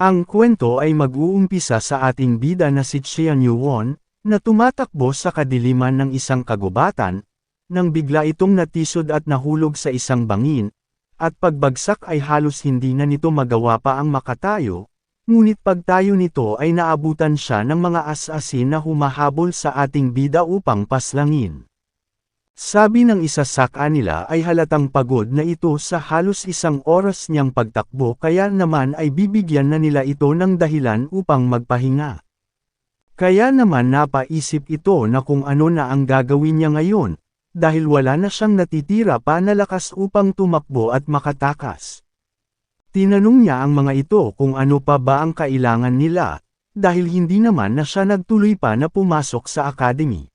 Ang kwento ay mag-uumpisa sa ating bida na si Xian Yuwon, na tumatakbo sa kadiliman ng isang kagubatan, nang bigla itong natisod at nahulog sa isang bangin, at pagbagsak ay halos hindi na nito magawa pa ang makatayo, ngunit pagtayo nito ay naabutan siya ng mga as-asin na humahabol sa ating bida upang paslangin. Sabi ng isa sa kanila ay halatang pagod na ito sa halos isang oras niyang pagtakbo kaya naman ay bibigyan na nila ito ng dahilan upang magpahinga. Kaya naman napaisip ito na kung ano na ang gagawin niya ngayon, dahil wala na siyang natitira pa na lakas upang tumakbo at makatakas. Tinanong niya ang mga ito kung ano pa ba ang kailangan nila, dahil hindi naman na siya nagtuloy pa na pumasok sa academy.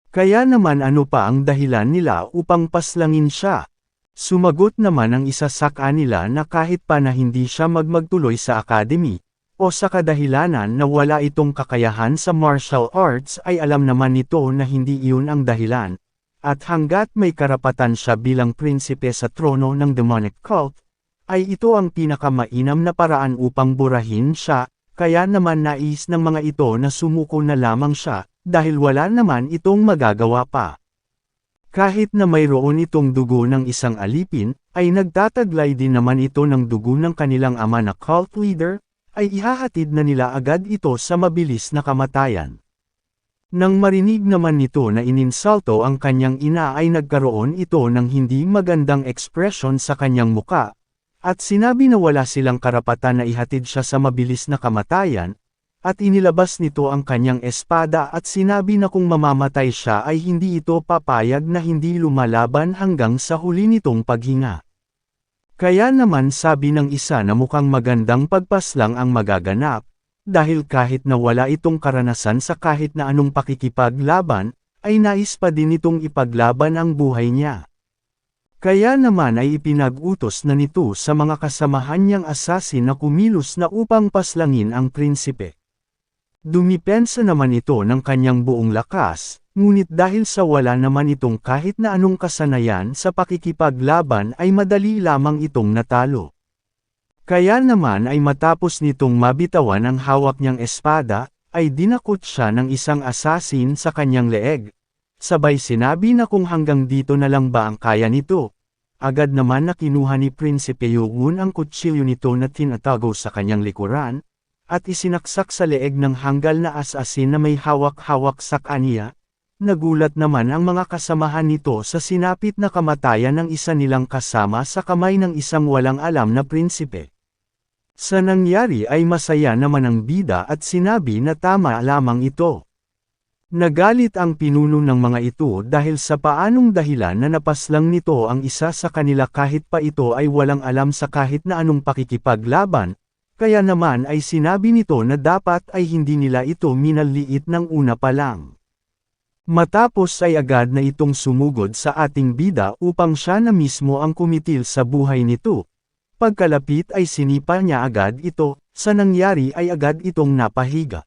Kaya naman ano pa ang dahilan nila upang paslangin siya? Sumagot naman ang isa sa kanila na kahit pa na hindi siya magtuloy sa academy, o sa kadahilanan na wala itong kakayahan sa martial arts ay alam naman nito na hindi iyon ang dahilan, at hanggat may karapatan siya bilang prinsipe sa trono ng demonic cult, ay ito ang pinakamainam na paraan upang burahin siya, kaya naman nais ng mga ito na sumuko na lamang siya, dahil wala naman itong magagawa pa. Kahit na mayroon itong dugo ng isang alipin, ay nagtataglay din naman ito ng dugo ng kanilang ama na cult leader, ay ihahatid na nila agad ito sa mabilis na kamatayan. Nang marinig naman nito na ininsulto ang kanyang ina ay nagkaroon ito ng hindi magandang ekspresyon sa kanyang muka, at sinabi na wala silang karapatan na ihatid siya sa mabilis na kamatayan, at inilabas nito ang kanyang espada at sinabi na kung mamamatay siya ay hindi ito papayag na hindi lumalaban hanggang sa huli nitong paghinga. Kaya naman sabi ng isa na mukhang magandang pagpaslang ang magaganap, dahil kahit na wala itong karanasan sa kahit na anong pakikipaglaban, ay nais pa din itong ipaglaban ang buhay niya. Kaya naman ay ipinag-utos na nito sa mga kasamahan niyang asasin na kumilos na upang paslangin ang prinsipe. Dumipensa naman ito ng kanyang buong lakas, ngunit dahil sa wala naman itong kahit na anong kasanayan sa pakikipaglaban ay madali lamang itong natalo. Kaya naman ay matapos nitong mabitawan ang hawak niyang espada, ay dinakot siya ng isang asasin sa kanyang leeg. Sabay sinabi na kung hanggang dito na lang ba ang kaya nito. Agad naman na kinuha ni Prinsipe Yuwon ang kutsilyo nito na tinatago sa kanyang likuran, at isinaksak sa leeg ng hanggal na asasin na may hawak-hawak sa kaniya. Nagulat naman ang mga kasamahan nito sa sinapit na kamatayan ng isa nilang kasama sa kamay ng isang walang alam na prinsipe. Sa nangyari ay masaya naman ang bida at sinabi na tama lamang ito. Nagalit ang pinuno ng mga ito dahil sa paanong dahilan na napaslang nito ang isa sa kanila kahit pa ito ay walang alam sa kahit na anong pakikipaglaban, kaya naman ay sinabi nito na dapat ay hindi nila ito minaliit ng una pa lang. Matapos ay agad na itong sumugod sa ating bida upang siya na mismo ang kumitil sa buhay nito. Pagkalapit ay sinipa niya agad ito, sa nangyari ay agad itong napahiga.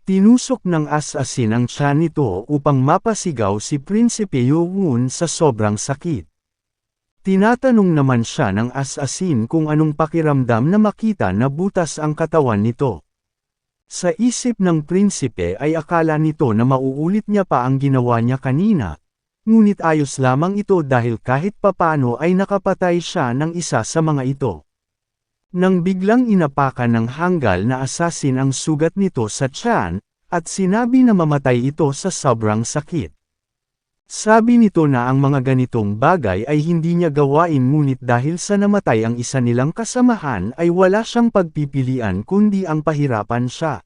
Tinusok ng asasin ang tiyan nito upang mapasigaw si Prinsipe Yuwon sa sobrang sakit. Tinatanong naman siya ng asasin kung anong pakiramdam na makita na butas ang katawan nito. Sa isip ng prinsipe ay akala nito na mauulit niya pa ang ginawa niya kanina, ngunit ayos lamang ito dahil kahit papano ay nakapatay siya ng isa sa mga ito. Nang biglang inapakan ng hanggal na asasin ang sugat nito sa tiyan, at sinabi na mamatay ito sa sobrang sakit. Sabi nito na ang mga ganitong bagay ay hindi niya gawain ngunit dahil sa namatay ang isa nilang kasamahan ay wala siyang pagpipilian kundi ang pahirapan siya.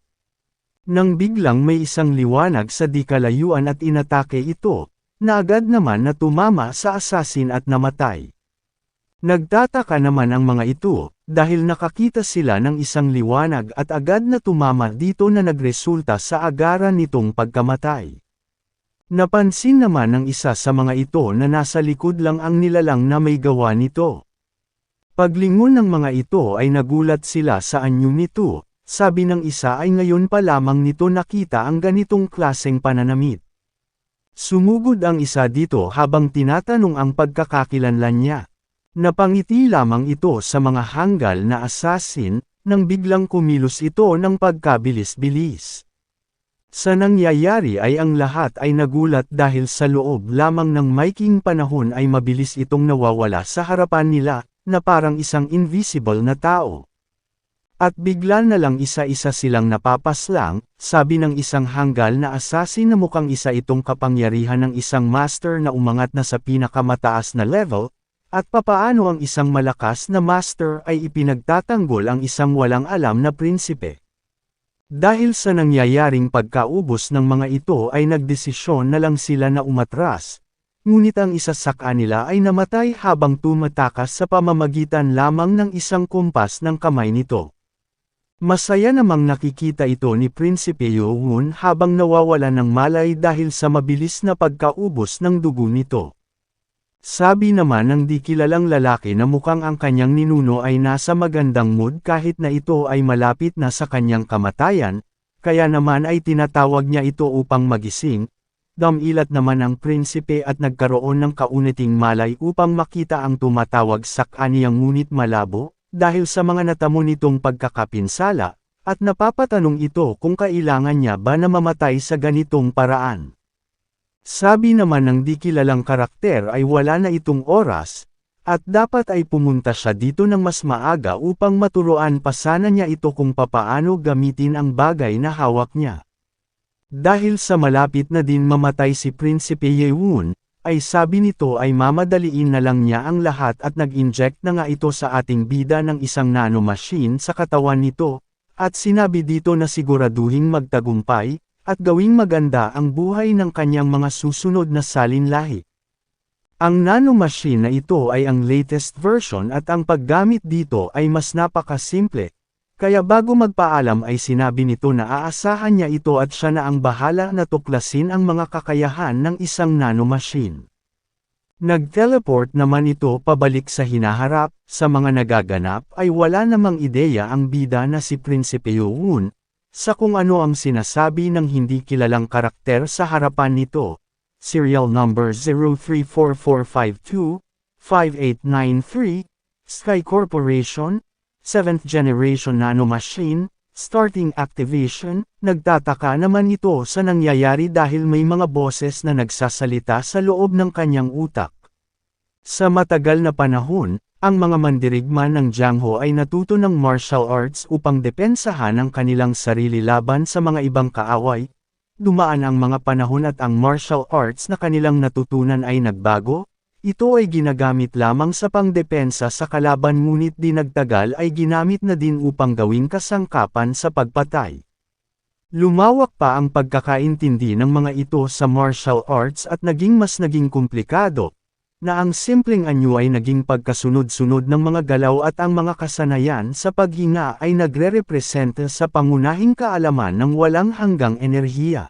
Nang biglang may isang liwanag sa di kalayuan at inatake ito, na agad naman na tumama sa asasin at namatay. Nagtataka naman ang mga ito, dahil nakakita sila ng isang liwanag at agad na tumama dito na nagresulta sa agaran nitong pagkamatay. Napansin naman ng isa sa mga ito na nasa likod lang ang nilalang na may gawa nito. Paglingon ng mga ito ay nagulat sila sa anyo nito, sabi ng isa ay ngayon pa lamang nito nakita ang ganitong klaseng pananamit. Sumugod ang isa dito habang tinatanong ang pagkakakilanlan niya. Napangiti lamang ito sa mga hanggal na asasin, nang biglang kumilos ito ng pagkabilis-bilis. Sa nangyayari ay ang lahat ay nagulat dahil sa loob lamang ng maikling panahon ay mabilis itong nawawala sa harapan nila, na parang isang invisible na tao. At bigla na lang isa-isa silang napapaslang, sabi ng isang hanggal na assassin na mukhang isa itong kapangyarihan ng isang master na umangat na sa pinakamataas na level, at papaano ang isang malakas na master ay ipinagtatanggol ang isang walang alam na prinsipe. Dahil sa nangyayaring pagkaubos ng mga ito ay nagdesisyon na lang sila na umatras, ngunit ang isa sa kanila ay namatay habang tumatakas sa pamamagitan lamang ng isang kumpas ng kamay nito. Masaya namang nakikita ito ni Prinsipe Yoon habang nawawala ng malay dahil sa mabilis na pagkaubos ng dugo nito. Sabi naman ng di kilalang lalaki na mukhang ang kanyang ninuno ay nasa magandang mood kahit na ito ay malapit na sa kanyang kamatayan, kaya naman ay tinatawag niya ito upang magising. Dumilat naman ang prinsipe at nagkaroon ng kauniting malay upang makita ang tumatawag sa kaniyang ngunit malabo, dahil sa mga natamo nitong pagkakapinsala, at napapatanong ito kung kailangan niya ba na mamatay sa ganitong paraan. Sabi naman ng di kilalang karakter ay wala na itong oras, at dapat ay pumunta siya dito ng mas maaga upang maturuan pa sana niya ito kung papaano gamitin ang bagay na hawak niya. Dahil sa malapit na din mamatay si Prinsipe Yeon, ay sabi nito ay mamadaliin na lang niya ang lahat at nag-inject na nga ito sa ating bida ng isang nanomachine sa katawan nito, at sinabi dito na siguraduhin magtagumpay, at gawing maganda ang buhay ng kanyang mga susunod na salinlahi. Ang nanomachine na ito ay ang latest version at ang paggamit dito ay mas napakasimple, kaya bago magpaalam ay sinabi nito na aasahan niya ito at siya na ang bahala na tuklasin ang mga kakayahan ng isang nanomachine. Nag-teleport naman ito pabalik sa hinaharap, sa mga nagaganap ay wala namang ideya ang bida na si Prinsipe Yoon, sa kung ano ang sinasabi ng hindi kilalang karakter sa harapan nito. Serial number 034452-5893, Sky Corporation, 7th Generation Nanomachine, starting activation. Nagtataka naman ito sa nangyayari dahil may mga boses na nagsasalita sa loob ng kanyang utak. Sa matagal na panahon, ang mga mandirigma ng Jiangho ay natuto ng martial arts upang depensahan ang kanilang sarili laban sa mga ibang kaaway. Dumaan ang mga panahon at ang martial arts na kanilang natutunan ay nagbago. Ito ay ginagamit lamang sa pangdepensa sa kalaban ngunit di nagtagal ay ginamit na din upang gawing kasangkapan sa pagpatay. Lumawak pa ang pagkakaintindi ng mga ito sa martial arts at naging komplikado, na ang simpleng anyo ay naging pagkasunod-sunod ng mga galaw at ang mga kasanayan sa paghinga ay nagre-representa sa pangunahing kaalaman ng walang hanggang enerhiya.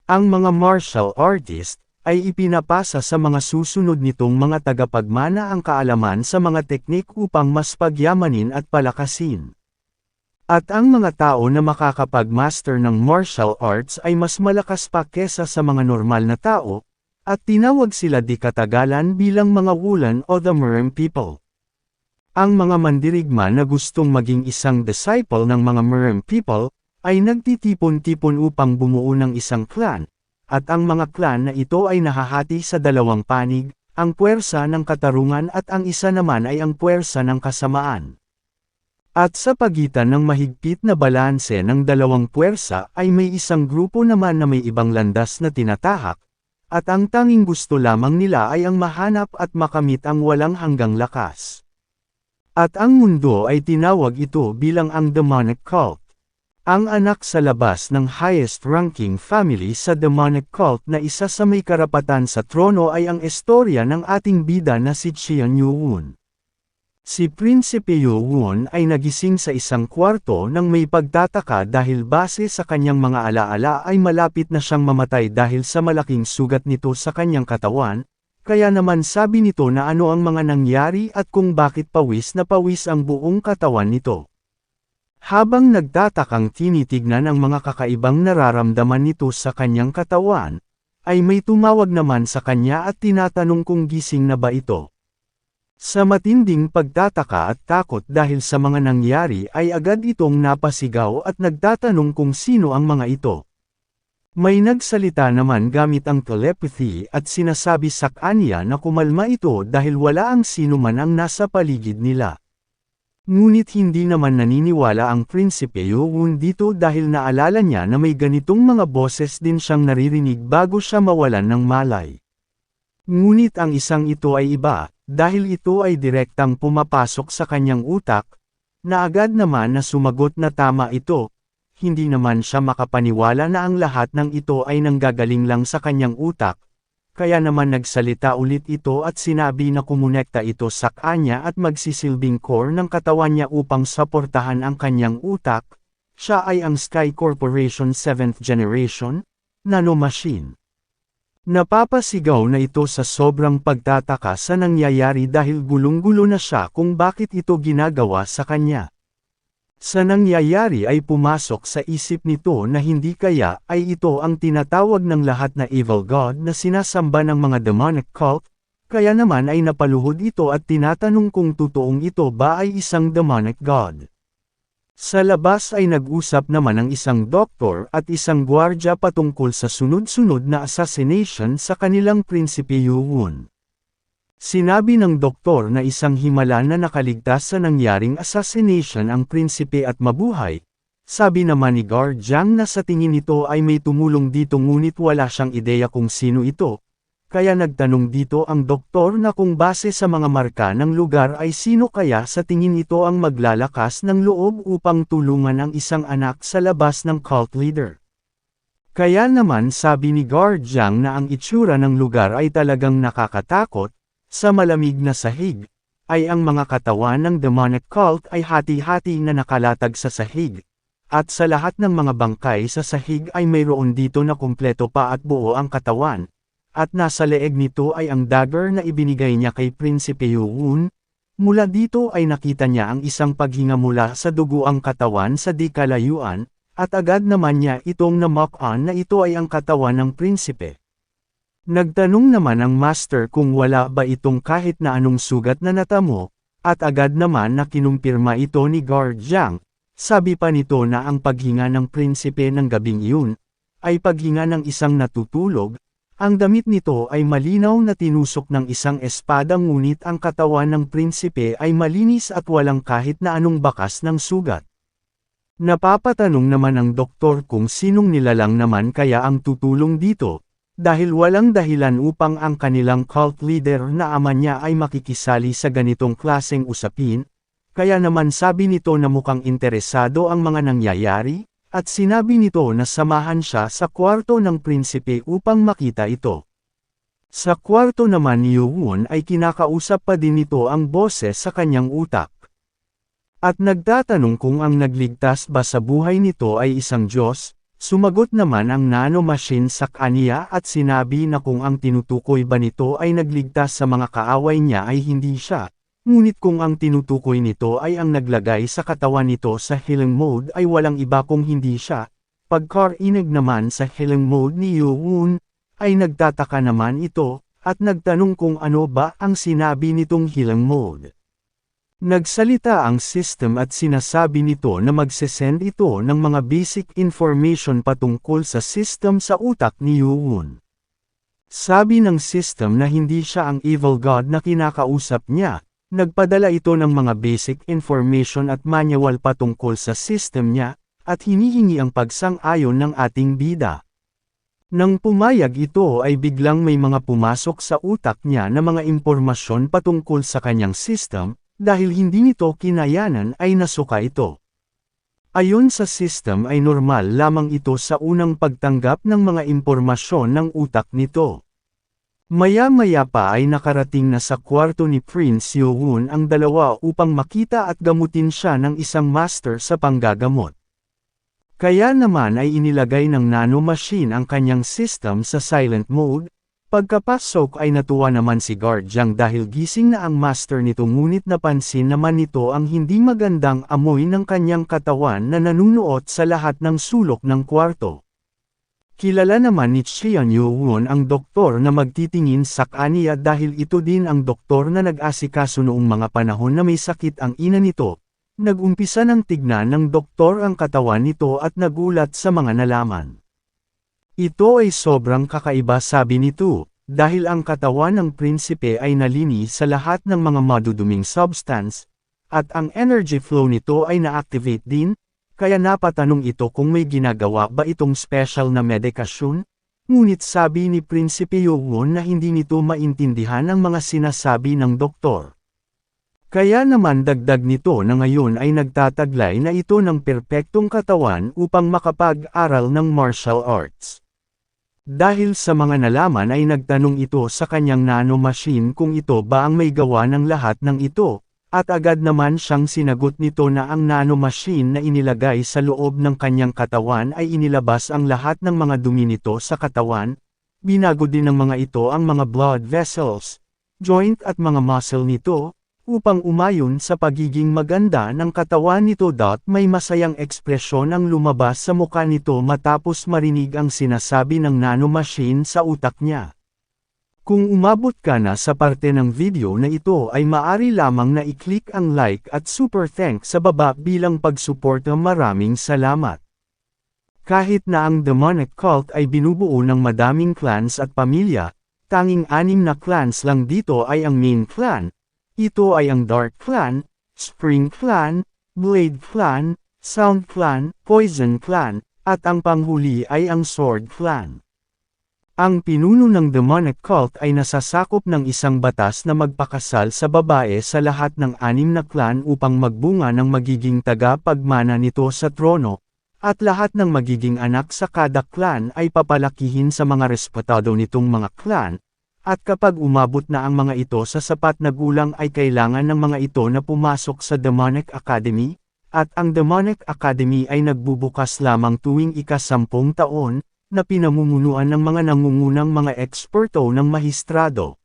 Ang mga martial artist ay ipinapasa sa mga susunod nitong mga tagapagmana ang kaalaman sa mga teknik upang mas pagyamanin at palakasin. At ang mga tao na makakapag-master ng martial arts ay mas malakas pa kesa sa mga normal na tao, at tinawag sila di katagalan bilang mga Wulan o the Merm people. Ang mga mandirigma na gustong maging isang disciple ng mga Merm people, ay nagtitipon-tipon upang bumuo ng isang clan, at ang mga clan na ito ay nahahati sa dalawang panig, ang puwersa ng katarungan at ang isa naman ay ang puwersa ng kasamaan. At sa pagitan ng mahigpit na balanse ng dalawang puwersa ay may isang grupo naman na may ibang landas na tinatahak, at ang tanging gusto lamang nila ay ang mahanap at makamit ang walang hanggang lakas. At ang mundo ay tinawag ito bilang ang demonic cult. Ang anak sa labas ng highest-ranking family sa demonic cult na isa sa may karapatan sa trono ay ang istorya ng ating bida na si Cheon Yoon. Si Prinsipe Yoon ay nagising sa isang kwarto nang may pagtataka dahil base sa kanyang mga alaala ay malapit na siyang mamatay dahil sa malaking sugat nito sa kanyang katawan, kaya naman sabi nito na ano ang mga nangyari at kung bakit pawis na pawis ang buong katawan nito. Habang nagtatakang tinitignan ang mga kakaibang nararamdaman nito sa kanyang katawan, ay may tumawag naman sa kanya at tinatanong kung gising na ba ito. Sa matinding pagtataka at takot dahil sa mga nangyari ay agad itong napasigaw at nagtatanong kung sino ang mga ito. May nagsalita naman gamit ang telepathy at sinasabi sa kanya na kumalma ito dahil wala ang sino man ang nasa paligid nila. Ngunit hindi naman naniniwala ang Prinsipe Yoon dito dahil naalala niya na may ganitong mga boses din siyang naririnig bago siya mawalan ng malay. Ngunit ang isang ito ay iba, dahil ito ay direktang pumapasok sa kanyang utak, na agad naman na sumagot na tama ito. Hindi naman siya makapaniwala na ang lahat ng ito ay nanggagaling lang sa kanyang utak, kaya naman nagsalita ulit ito at sinabi na kumonekta ito sa kanya at magsisilbing core ng katawan niya upang suportahan ang kanyang utak. Siya ay ang Sky Corporation 7th Generation nanomachine. Napapasigaw na ito sa sobrang pagtataka sa nangyayari dahil gulong-gulo na siya kung bakit ito ginagawa sa kanya. Sa nangyayari ay pumasok sa isip nito na hindi kaya ay ito ang tinatawag ng lahat na evil god na sinasamba ng mga demonic cult, kaya naman ay napaluhod ito at tinatanong kung totoong ito ba ay isang demonic god. Sa labas ay nag-usap naman ang isang doktor at isang gwardya patungkol sa sunod-sunod na assassination sa kanilang Prinsipe Yoon. Sinabi ng doktor na isang himala na nakaligtas sa nangyaring assassination ang prinsipe at mabuhay. Sabi naman ni Guard Jiang na sa tingin nito ay may tumulong dito ngunit wala siyang ideya kung sino ito. Kaya nagtanong dito ang doktor na kung base sa mga marka ng lugar ay sino kaya sa tingin ito ang maglalakas ng loob upang tulungan ang isang anak sa labas ng cult leader. Kaya naman sabi ni Guard Jiang na ang itsura ng lugar ay talagang nakakatakot. Sa malamig na sahig, ay ang mga katawan ng demonic cult ay hati-hati na nakalatag sa sahig. At sa lahat ng mga bangkay sa sahig ay mayroon dito na kumpleto pa at buo ang katawan. At nasa leeg nito ay ang dagger na ibinigay niya kay Prinsipe Yoon. Mula dito ay nakita niya ang isang paghinga mula sa dugo ang katawan sa di kalayuan, at agad naman niya itong na-mock-on na ito ay ang katawan ng prinsipe. Nagtanong naman ang master kung wala ba itong kahit na anong sugat na natamo, at agad naman na kinumpirma ito ni Guard Jiang. Sabi pa nito na ang paghinga ng prinsipe ng gabing iyon, ay paghinga ng isang natutulog. Ang damit nito ay malinaw na tinusok ng isang espada ngunit ang katawan ng prinsipe ay malinis at walang kahit na anong bakas ng sugat. Napapatanong naman ang doktor kung sinong nilalang naman kaya ang tutulong dito. Dahil walang dahilan upang ang kanilang cult leader na ama niya ay makikisali sa ganitong klaseng usapin, kaya naman sabi nito na mukhang interesado ang mga nangyayari, at sinabi nito na samahan siya sa kwarto ng prinsipe upang makita ito. Sa kwarto naman ni Yoon ay kinakausap pa din nito ang boses sa kanyang utak. At nagtatanong kung ang nagligtas ba sa buhay nito ay isang Diyos. Sumagot naman ang nanomachine sa kanya at sinabi na kung ang tinutukoy ba nito ay nagligtas sa mga kaaway niya ay hindi siya, ngunit kung ang tinutukoy nito ay ang naglagay sa katawan nito sa healing mode ay walang iba kung hindi siya. Pagkarinig naman sa healing mode ni Yoon, ay nagtataka naman ito, at nagtanong kung ano ba ang sinabi nitong healing mode. Nagsalita ang system at sinasabi nito na magsesend ito ng mga basic information patungkol sa system sa utak ni Yoon. Sabi ng system na hindi siya ang evil god na kinakausap niya, nagpadala ito ng mga basic information at manual patungkol sa system niya, at hinihingi ang pagsang-ayon ng ating bida. Nang pumayag ito ay biglang may mga pumasok sa utak niya na mga impormasyon patungkol sa kanyang system, dahil hindi nito kinayanan ay nasuka ito. Ayon sa system ay normal lamang ito sa unang pagtanggap ng mga impormasyon ng utak nito. Maya-maya pa ay nakarating na sa kwarto ni Prince Yoon ang dalawa upang makita at gamutin siya ng isang master sa panggagamot. Kaya naman ay inilagay ng nanomachine ang kanyang system sa silent mode. Pagkapasok ay natuwa naman si Guard Jiang dahil gising na ang master nito ngunit napansin naman nito ang hindi magandang amoy ng kanyang katawan na nanunuot sa lahat ng sulok ng kwarto. Kilala naman ni Xian Yuwon ang doktor na magtitingin sa kanya dahil ito din ang doktor na nag-asikaso noong mga panahon na may sakit ang ina nito. Nag-umpisa ng tignan ng doktor ang katawan nito at nagulat sa mga nalaman. Ito ay sobrang kakaiba, sabi nito, dahil ang katawan ng prinsipe ay nalinis sa lahat ng mga maduduming substance, at ang energy flow nito ay na-activate din. Kaya napatanong ito kung may ginagawa ba itong special na medikasyon? Ngunit sabi ni Prinsipe Yuwon na hindi nito maintindihan ang mga sinasabi ng doktor. Kaya naman dagdag nito na ngayon ay nagtataglay na ito ng perpektong katawan upang makapag-aral ng martial arts. Dahil sa mga nalaman ay nagtanong ito sa kanyang nanomachine kung ito ba ang may gawa ng lahat ng ito. At agad naman siyang sinagot nito na ang nanomachine na inilagay sa loob ng kanyang katawan ay inilabas ang lahat ng mga dumi nito sa katawan. Binago din ng mga ito ang mga blood vessels, joint at mga muscle nito, upang umayon sa pagiging maganda ng katawan nito. May masayang ekspresyon ang lumabas sa mukha nito matapos marinig ang sinasabi ng nanomachine sa utak niya. Kung umabot ka na sa parte ng video na ito ay maaari lamang na i-click ang like at super thanks sa baba bilang pagsuporta. Maraming salamat. Kahit na ang demonic cult ay binubuo ng madaming clans at pamilya, tanging 6 na clans lang dito ay ang main clan. Ito ay ang Dark Clan, Spring Clan, Blade Clan, Sound Clan, Poison Clan, at ang panghuli ay ang Sword Clan. Ang pinuno ng demonic cult ay nasasakop ng isang batas na magpakasal sa babae sa lahat ng 6 na clan upang magbunga ng magiging tagapagmana nito sa trono, at lahat ng magiging anak sa kada clan ay papalakihin sa mga respetado nitong mga clan, at kapag umabot na ang mga ito sa sapat na gulang ay kailangan ng mga ito na pumasok sa Demonic Academy, at ang Demonic Academy ay nagbubukas lamang tuwing ika-10 taon, na pinamumunuan ng mga nangungunang mga eksperto ng mahistrado.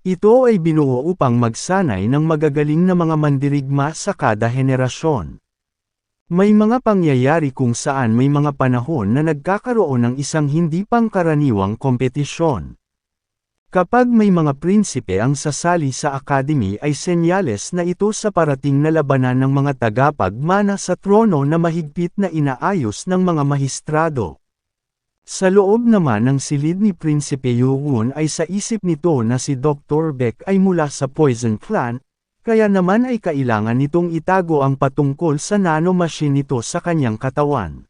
Ito ay binuo upang magsanay ng magagaling na mga mandirigma sa kada henerasyon. May mga pangyayari kung saan may mga panahon na nagkakaroon ng isang hindi pangkaraniwang kompetisyon. Kapag may mga prinsipe ang sasali sa academy ay senyales na ito sa parating na labanan ng mga tagapagmana sa trono na mahigpit na inaayos ng mga mahistrado. Sa loob naman ng silid ni Prinsipe Yuwon ay sa isip nito na si Dr. Beck ay mula sa Poison Clan, kaya naman ay kailangan nitong itago ang patungkol sa nanomachine nito sa kanyang katawan.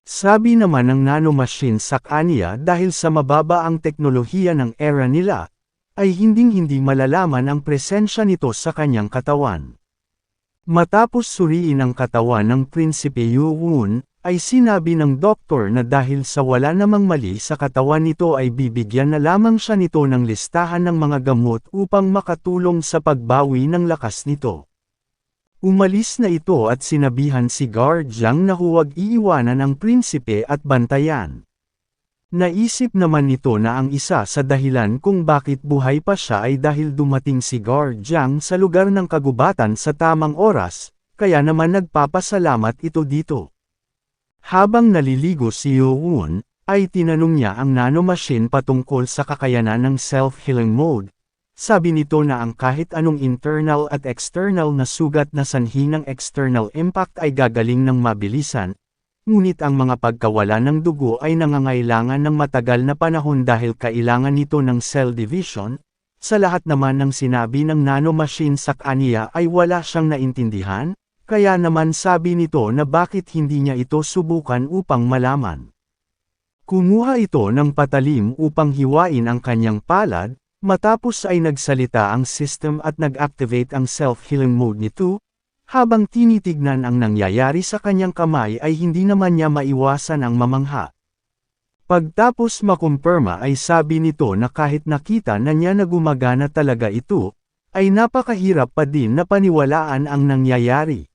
Sabi naman ng nanomachine sa kanya dahil sa mababa ang teknolohiya ng era nila, ay hinding-hindi malalaman ang presensya nito sa kanyang katawan. Matapos suriin ang katawan ng Prinsipe Yuwon, ay sinabi ng doktor na dahil sa wala namang mali sa katawan nito ay bibigyan na lamang siya nito ng listahan ng mga gamot upang makatulong sa pagbawi ng lakas nito. Umalis na ito at sinabihan si Guardiang na huwag iiwanan ang prinsipe at bantayan. Naisip naman nito na ang isa sa dahilan kung bakit buhay pa siya ay dahil dumating si Guardiang sa lugar ng kagubatan sa tamang oras, kaya naman nagpapasalamat ito dito. Habang naliligo si Yuwon, ay tinanong niya ang nanomachine patungkol sa kakayanan ng self-healing mode. Sabi nito na ang kahit anong internal at external na sugat na sanhi ng external impact ay gagaling ng mabilisan, ngunit ang mga pagkawala ng dugo ay nangangailangan ng matagal na panahon dahil kailangan nito ng cell division. Sa lahat naman ng sinabi ng nanomachine sa kanya ay wala siyang naintindihan. Kaya naman sabi nito na bakit hindi niya ito subukan upang malaman. Kumuha ito ng patalim upang hiwain ang kanyang palad, matapos ay nagsalita ang system at nag-activate ang self-healing mode nito, habang tinitignan ang nangyayari sa kanyang kamay ay hindi naman niya maiwasan ang mamangha. Pagtapos makumpirma ay sabi nito na kahit nakita na niya na gumagana talaga ito, ay napakahirap pa din na paniwalaan ang nangyayari.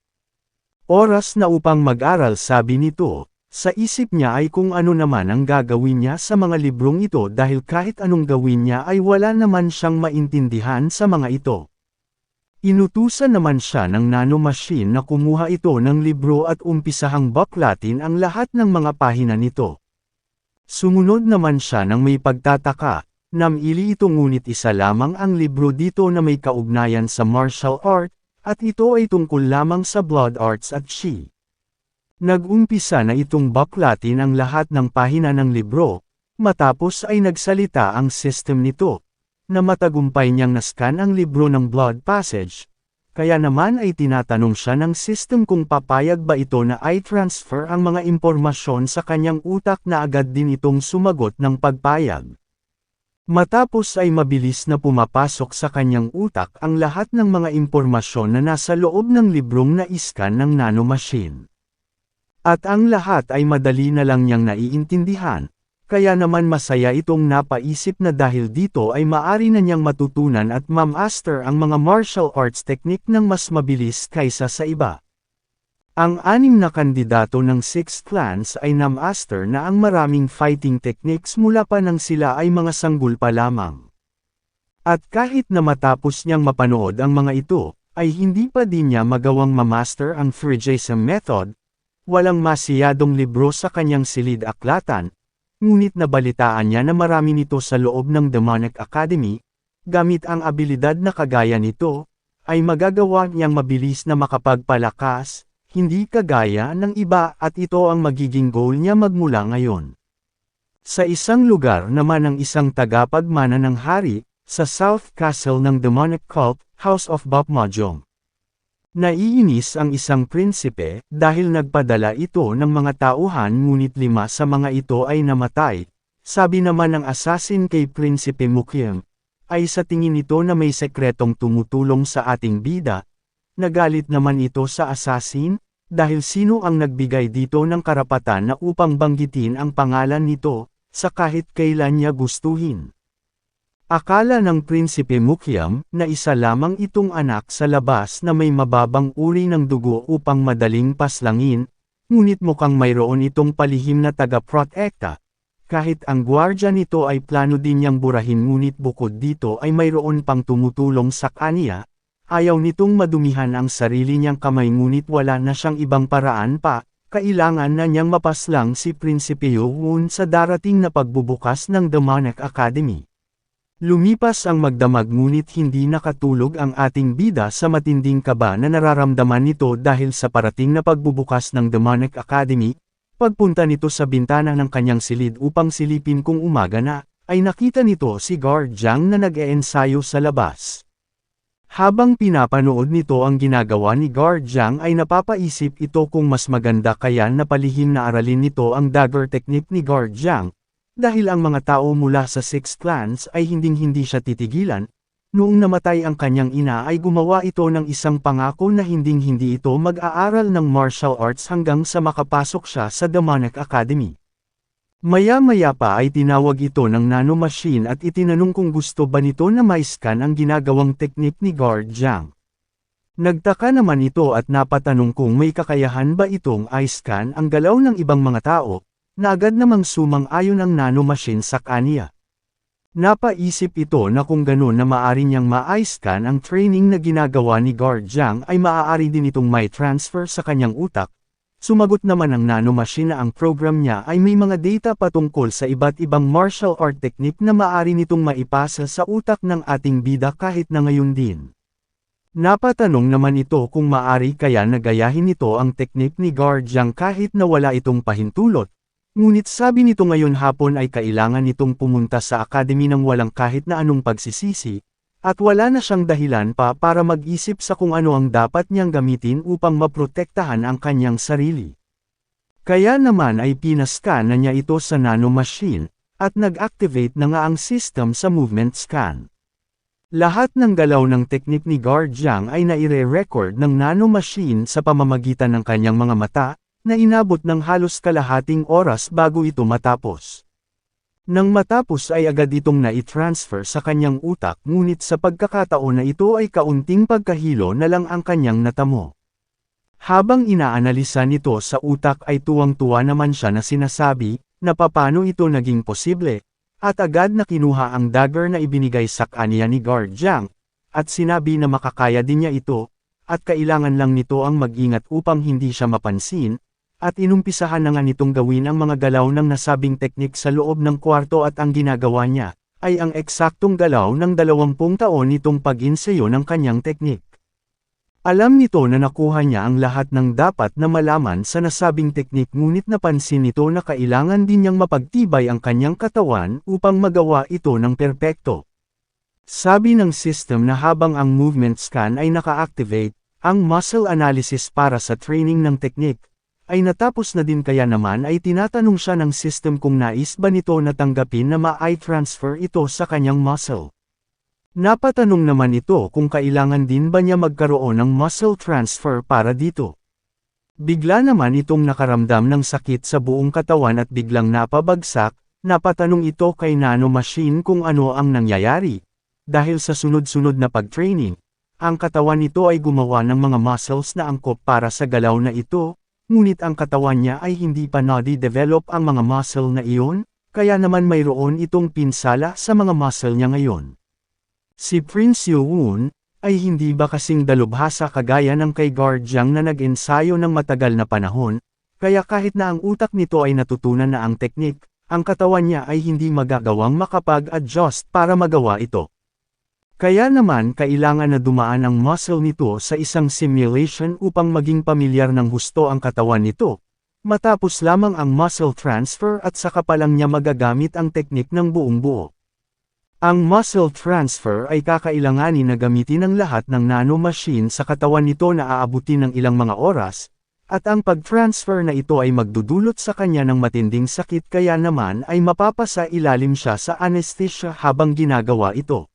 Oras na upang mag-aral, sabi nito, sa isip niya ay kung ano naman ang gagawin niya sa mga librong ito dahil kahit anong gawin niya ay wala naman siyang maintindihan sa mga ito. Inutusan naman siya ng nanomachine na kumuha ito ng libro at umpisahang baklatin ang lahat ng mga pahina nito. Sumunod naman siya ng may pagtataka, namili ito ngunit isa lamang ang libro dito na may kaugnayan sa martial art, at ito ay tungkol lamang sa blood arts at chi. Nag-umpisa na itong baklatin ang lahat ng pahina ng libro, matapos ay nagsalita ang system nito, na matagumpay niyang nascan ang libro ng blood passage. Kaya naman ay tinatanong siya ng system kung papayag ba ito na i-transfer ang mga impormasyon sa kanyang utak na agad din itong sumagot ng pagpayag. Matapos ay mabilis na pumapasok sa kanyang utak ang lahat ng mga impormasyon na nasa loob ng librong na-iskan ng nanomachine. At ang lahat ay madali na lang niyang naiintindihan. Kaya naman masaya itong napaisip na dahil dito ay maari na niyang matutunan at ma-master ang mga martial arts technique ng mas mabilis kaysa sa iba. Ang 6 na kandidato ng 6 clans ay na-master na ang maraming fighting techniques mula pa nang sila ay mga sanggol pa lamang. At kahit na matapos niyang mapanood ang mga ito, ay hindi pa din niya magawang ma-master ang Frigism method, walang masiyadong libro sa kanyang silid-aklatan. Ngunit nabalitaan niya na marami nito sa loob ng Demonic Academy, gamit ang abilidad na kagaya nito, ay magagawa niyang mabilis na makapagpalakas, hindi kagaya ng iba at ito ang magiging goal niya magmula ngayon. Sa isang lugar naman ang isang tagapagmana ng hari, sa South Castle ng Demonic Cult, House of Bapmajong. Naiinis ang isang prinsipe dahil nagpadala ito ng mga tauhan ngunit 5 sa mga ito ay namatay. Sabi naman ng assassin kay Prinsipe Mukim, ay sa tingin nito na may sekretong tumutulong sa ating bida. Nagalit naman ito sa assassin, dahil sino ang nagbigay dito ng karapatan na upang banggitin ang pangalan nito, sa kahit kailan niya gustuhin. Akala ng Prinsipe Mukyam na isa lamang itong anak sa labas na may mababang uri ng dugo upang madaling paslangin, ngunit mukhang mayroon itong palihim na taga-protekta. Kahit ang gwardya nito ay plano din niyang burahin ngunit bukod dito ay mayroon pang tumutulong sa kanya, ayaw nitong madumihan ang sarili niyang kamay ngunit wala na siyang ibang paraan pa, kailangan na niyang mapaslang si Prinsipe Yoon sa darating na pagbubukas ng Demonic Academy. Lumipas ang magdamag ngunit hindi nakatulog ang ating bida sa matinding kaba na nararamdaman nito dahil sa parating na pagbubukas ng Demonic Academy. Pagpunta nito sa bintana ng kanyang silid upang silipin kung umaga na, ay nakita nito si Guard Jiang na nag-eensayo sa labas. Habang pinapanood nito ang ginagawa ni Guard Jiang ay napapaisip ito kung mas maganda kaya napalihim na aralin nito ang dagger technique ni Guard Jiang. Dahil ang mga tao mula sa 6 clans ay hinding-hindi siya titigilan, noong namatay ang kanyang ina ay gumawa ito ng isang pangako na hinding-hindi ito mag-aaral ng martial arts hanggang sa makapasok siya sa Demonic Academy. Maya-maya pa ay tinawag ito ng nanomachine at itinanong kung gusto ba nito na ma-scan ang ginagawang teknik ni Guard Jiang. Nagtaka naman ito at napatanong kung may kakayahan ba itong i-scan ang galaw ng ibang mga tao, na agad namang sumang-ayon ang nanomachine sa kanya. Napaisip ito na kung gano'n na maaari niyang ma-scan ang training na ginagawa ni Guard Jiang ay maaari din itong may transfer sa kanyang utak. Sumagot naman ang nanomachine na ang program niya ay may mga data patungkol sa iba't ibang martial art technique na maaari nitong maipasa sa utak ng ating bida kahit na ngayon din. Napatanong naman ito kung maaari kaya nagayahin nito ang technique ni Guard Jiang kahit na wala itong pahintulot. Ngunit sabi nito ngayon hapon ay kailangan nitong pumunta sa academy ng walang kahit na anong pagsisisi, at wala na siyang dahilan pa para mag-isip sa kung ano ang dapat niyang gamitin upang maprotektahan ang kanyang sarili. Kaya naman ay pinascan na niya ito sa nanomachine, at nag-activate na nga ang system sa movement scan. Lahat ng galaw ng teknik ni Guard Jiang ay naire-record ng nanomachine sa pamamagitan ng kanyang mga mata, na inabot ng halos kalahating oras bago ito matapos. Nang matapos ay agad itong na-transfer sa kanyang utak ngunit sa pagkakataon na ito ay kaunting pagkahilo na lang ang kanyang natamo. Habang inaanalisa nito sa utak ay tuwang-tuwa naman siya na sinasabi, na papano ito naging posible, at agad na kinuha ang dagger na ibinigay sa kanya ni Guard Jiang, at sinabi na makakaya din niya ito, at kailangan lang nito ang mag-ingat upang hindi siya mapansin. at inumpisahan na nga nitong gawin ang mga galaw ng nasabing teknik sa loob ng kwarto at ang ginagawa niya, ay ang eksaktong galaw ng 20 taon nitong pag-inseyo ng kanyang teknik. Alam nito na nakuha niya ang lahat ng dapat na malaman sa nasabing teknik ngunit napansin nito na kailangan din niyang mapagtibay ang kanyang katawan upang magawa ito ng perpekto. Sabi ng system na habang ang movement scan ay naka-activate, ang muscle analysis para sa training ng teknik, ay natapos na din kaya naman ay tinatanong siya ng system kung nais ba nito na tanggapin na ma-transfer ito sa kanyang muscle. Napatanong naman ito kung kailangan din ba niya magkaroon ng muscle transfer para dito. Bigla naman itong nakaramdam ng sakit sa buong katawan at biglang napabagsak, napatanong ito kay nanomachine kung ano ang nangyayari. Dahil sa sunod-sunod na pag-training, ang katawan nito ay gumawa ng mga muscles na angkop para sa galaw na ito, ngunit ang katawan niya ay hindi pa na-develop ang mga muscle na iyon, kaya naman mayroon itong pinsala sa mga muscle niya ngayon. Si Prince Yoon, ay hindi ba kasing dalubhasa kagaya ng kay Guardiang na nag-ensayo ng matagal na panahon, kaya kahit na ang utak nito ay natutunan na ang teknik, ang katawan niya ay hindi magagawang makapag-adjust para magawa ito. Kaya naman kailangan na dumaan ang muscle nito sa isang simulation upang maging pamilyar ng husto ang katawan nito. Matapos lamang ang muscle transfer at saka pa lang niya magagamit ang teknik ng buong buo. Ang muscle transfer ay kakailanganin na gamitin ang lahat ng nanomachine sa katawan nito na aabutin ng ilang mga oras, at ang pag-transfer na ito ay magdudulot sa kanya ng matinding sakit kaya naman ay mapapasa ilalim siya sa anesthesia habang ginagawa ito.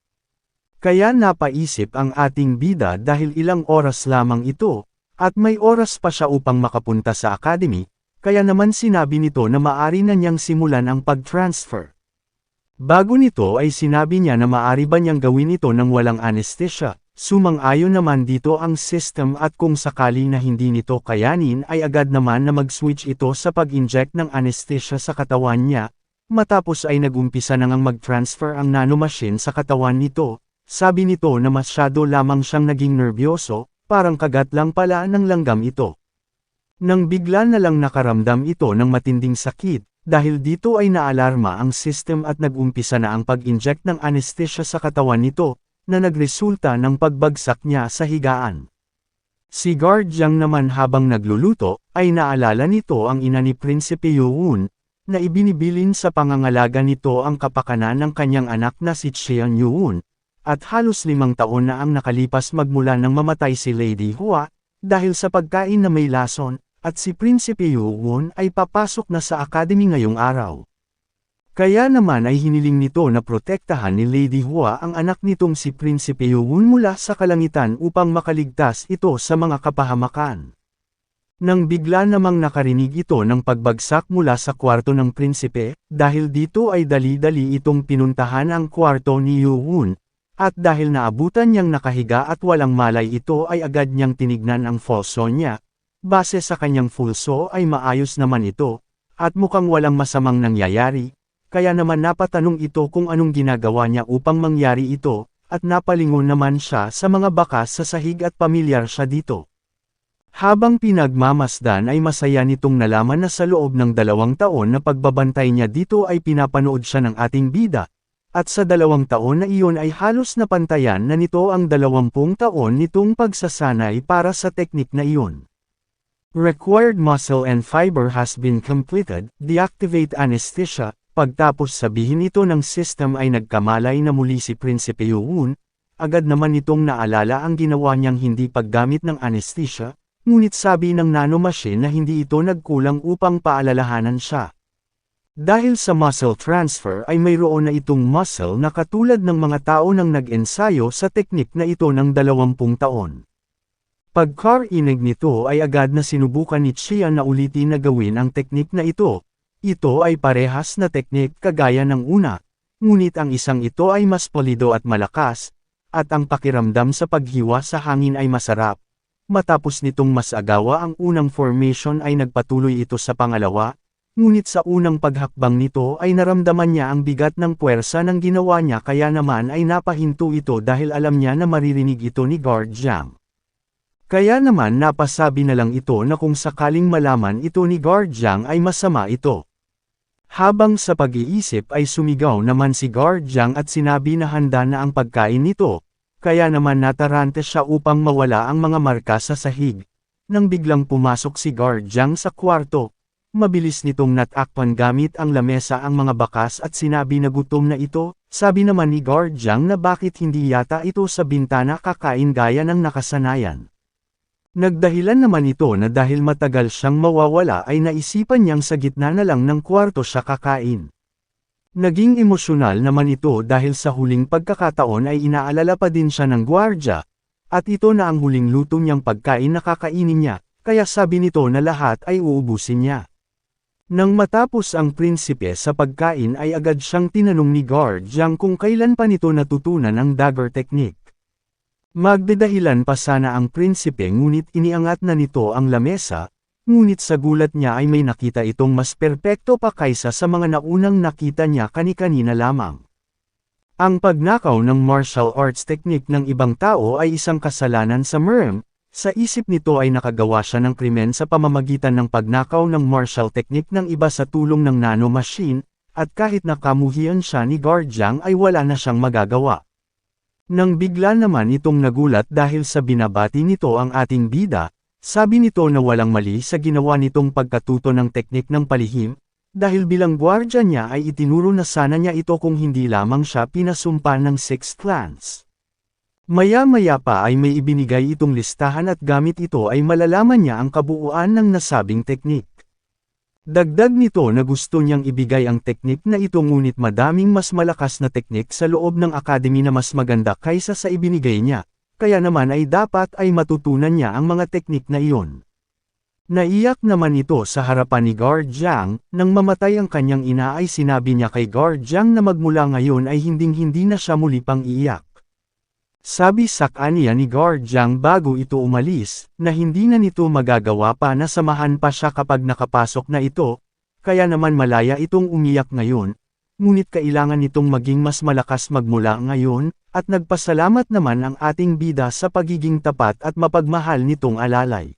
Kaya napaisip ang ating bida dahil ilang oras lamang ito, at may oras pa siya upang makapunta sa academy, kaya naman sinabi nito na maaari na niyang simulan ang pag-transfer. Bago nito ay sinabi niya na maaari ba niyang gawin ito ng walang anesthesia, sumang-ayon naman dito ang system at kung sakali na hindi nito kayanin ay agad naman na mag-switch ito sa pag-inject ng anesthesia sa katawan niya, matapos ay nagumpisa na ngang mag-transfer ang nanomachine sa katawan nito. Sabi nito na masyado lamang siyang naging nerbyoso, parang kagat lang pala ng langgam ito. Nang bigla na lang nakaramdam ito ng matinding sakit, dahil dito ay naalarma ang system at nagumpisa na ang pag-inject ng anesthesia sa katawan nito, na nagresulta ng pagbagsak niya sa higaan. Si Guardiang naman habang nagluluto, ay naalala nito ang ina ni Prinsipe Yoon, na ibinibilin sa pangangalaga nito ang kapakanan ng kanyang anak na si Cheon Yoon. At halos 5 taon na ang nakalipas magmula nang mamatay si Lady Hua, dahil sa pagkain na may lason, at si Prinsipe Yoon ay papasok na sa academy ngayong araw. Kaya naman ay hiniling nito na protektahan ni Lady Hua ang anak nitong si Prinsipe Yoon mula sa kalangitan upang makaligtas ito sa mga kapahamakan. Nang bigla namang nakarinig ito ng pagbagsak mula sa kwarto ng prinsipe, dahil dito ay dali-dali itong pinuntahan ang kwarto ni Yoon. At dahil naabutan niyang nakahiga at walang malay ito ay agad niyang tinignan ang pulso niya. Base sa kanyang pulso ay maayos naman ito, at mukhang walang masamang nangyayari, kaya naman napatanong ito kung anong ginagawa niya upang mangyari ito, at napalingon naman siya sa mga bakas sa sahig at pamilyar siya dito. Habang pinagmamasdan ay masaya nitong nalaman na sa loob ng 2 taon na pagbabantay niya dito ay pinapanood siya ng ating bida. At sa 2 taon na iyon ay halos napantayan na nito ang 20 taon nitong pagsasanay para sa teknik na iyon. Required muscle and fiber has been completed, deactivate anesthesia, pagtapos sabihin ito ng system ay nagkamalay na muli si Prinsipe Yoon, agad naman nitong naalala ang ginawa niyang hindi paggamit ng anesthesia, ngunit sabi ng nanomachine na hindi ito nagkulang upang paalalahanan siya. Dahil sa muscle transfer ay mayroon na itong muscle na katulad ng mga tao nang nag-ensayo sa teknik na ito ng 20 taon. Pagkarinig nito ay agad na sinubukan ni Cheon na ulitin na gawin ang teknik na ito. Ito ay parehas na teknik kagaya ng una, ngunit ang isang ito ay mas polido at malakas, at ang pakiramdam sa paghiwa sa hangin ay masarap. Matapos nitong mas agawa ang unang formation ay nagpatuloy ito sa pangalawa. Ngunit sa unang paghakbang nito ay naramdaman niya ang bigat ng puwersa ng ginawa niya kaya naman ay napahinto ito dahil alam niya na maririnig ito ni Guardiang. Kaya naman napasabi na lang ito na kung sakaling malaman ito ni Guard Zhang ay masama ito. Habang sa pag-iisip ay sumigaw naman si Guard Zhang at sinabi na handa na ang pagkain nito, kaya naman natarante siya upang mawala ang mga marka sa sahig. Nang biglang pumasok si Guard Zhang sa kwarto, mabilis nitong natakpan gamit ang lamesa ang mga bakas at sinabi na gutom na ito. Sabi naman ni Guard Zhang na bakit hindi yata ito sa bintana kakain gaya ng nakasanayan. Nagdahilan naman ito na dahil matagal siyang mawawala ay naisipan niyang sa gitna na lang ng kwarto siya kakain. Naging emosyonal naman ito dahil sa huling pagkakataon ay inaalala pa din siya ng gwardya, at ito na ang huling luto niyang pagkain na kakainin niya, kaya sabi nito na lahat ay uubusin niya. Nang matapos ang prinsipe sa pagkain ay agad siyang tinanong ni Guard Zhang kung kailan pa nito natutunan ang dagger technique. Magdadahilan pa sana ang prinsipe ngunit iniangat na nito ang lamesa, ngunit sa gulat niya ay may nakita itong mas perpekto pa kaysa sa mga naunang nakita niya kani-kanina lamang. Ang pagnakaw ng martial arts technique ng ibang tao ay isang kasalanan sa MERM, sa isip nito ay nakagawa siya ng krimen sa pamamagitan ng pagnakaw ng martial technique ng iba sa tulong ng nanomachine, at kahit nakamuhian siya ni Guard Zhang ay wala na siyang magagawa. Nang bigla naman itong nagulat dahil sa binabati nito ang ating bida, sabi nito na walang mali sa ginawa nitong pagkatuto ng teknik ng palihim, dahil bilang gwardya niya ay itinuro na sana niya ito kung hindi lamang siya pinasumpa ng Sixth Lance. Maya-maya pa ay may ibinigay itong listahan at gamit ito ay malalaman niya ang kabuuan ng nasabing teknik. Dagdag nito na gusto niyang ibigay ang teknik na ito ngunit madaming mas malakas na teknik sa loob ng akademi na mas maganda kaysa sa ibinigay niya, kaya naman ay dapat ay matutunan niya ang mga teknik na iyon. Naiyak naman ito sa harapan ni Guard Zhang, nang mamatay ang kanyang ina ay sinabi niya kay Guard Zhang na magmula ngayon ay hinding-hindi na siya muli pang iiyak. Sabi sa kanya ni Guard Zhang bago ito umalis, na hindi na nito magagawa pa na samahan pa siya kapag nakapasok na ito, kaya naman malaya itong umiyak ngayon, ngunit kailangan nitong maging mas malakas magmula ngayon, at nagpasalamat naman ang ating bida sa pagiging tapat at mapagmahal nitong alalay.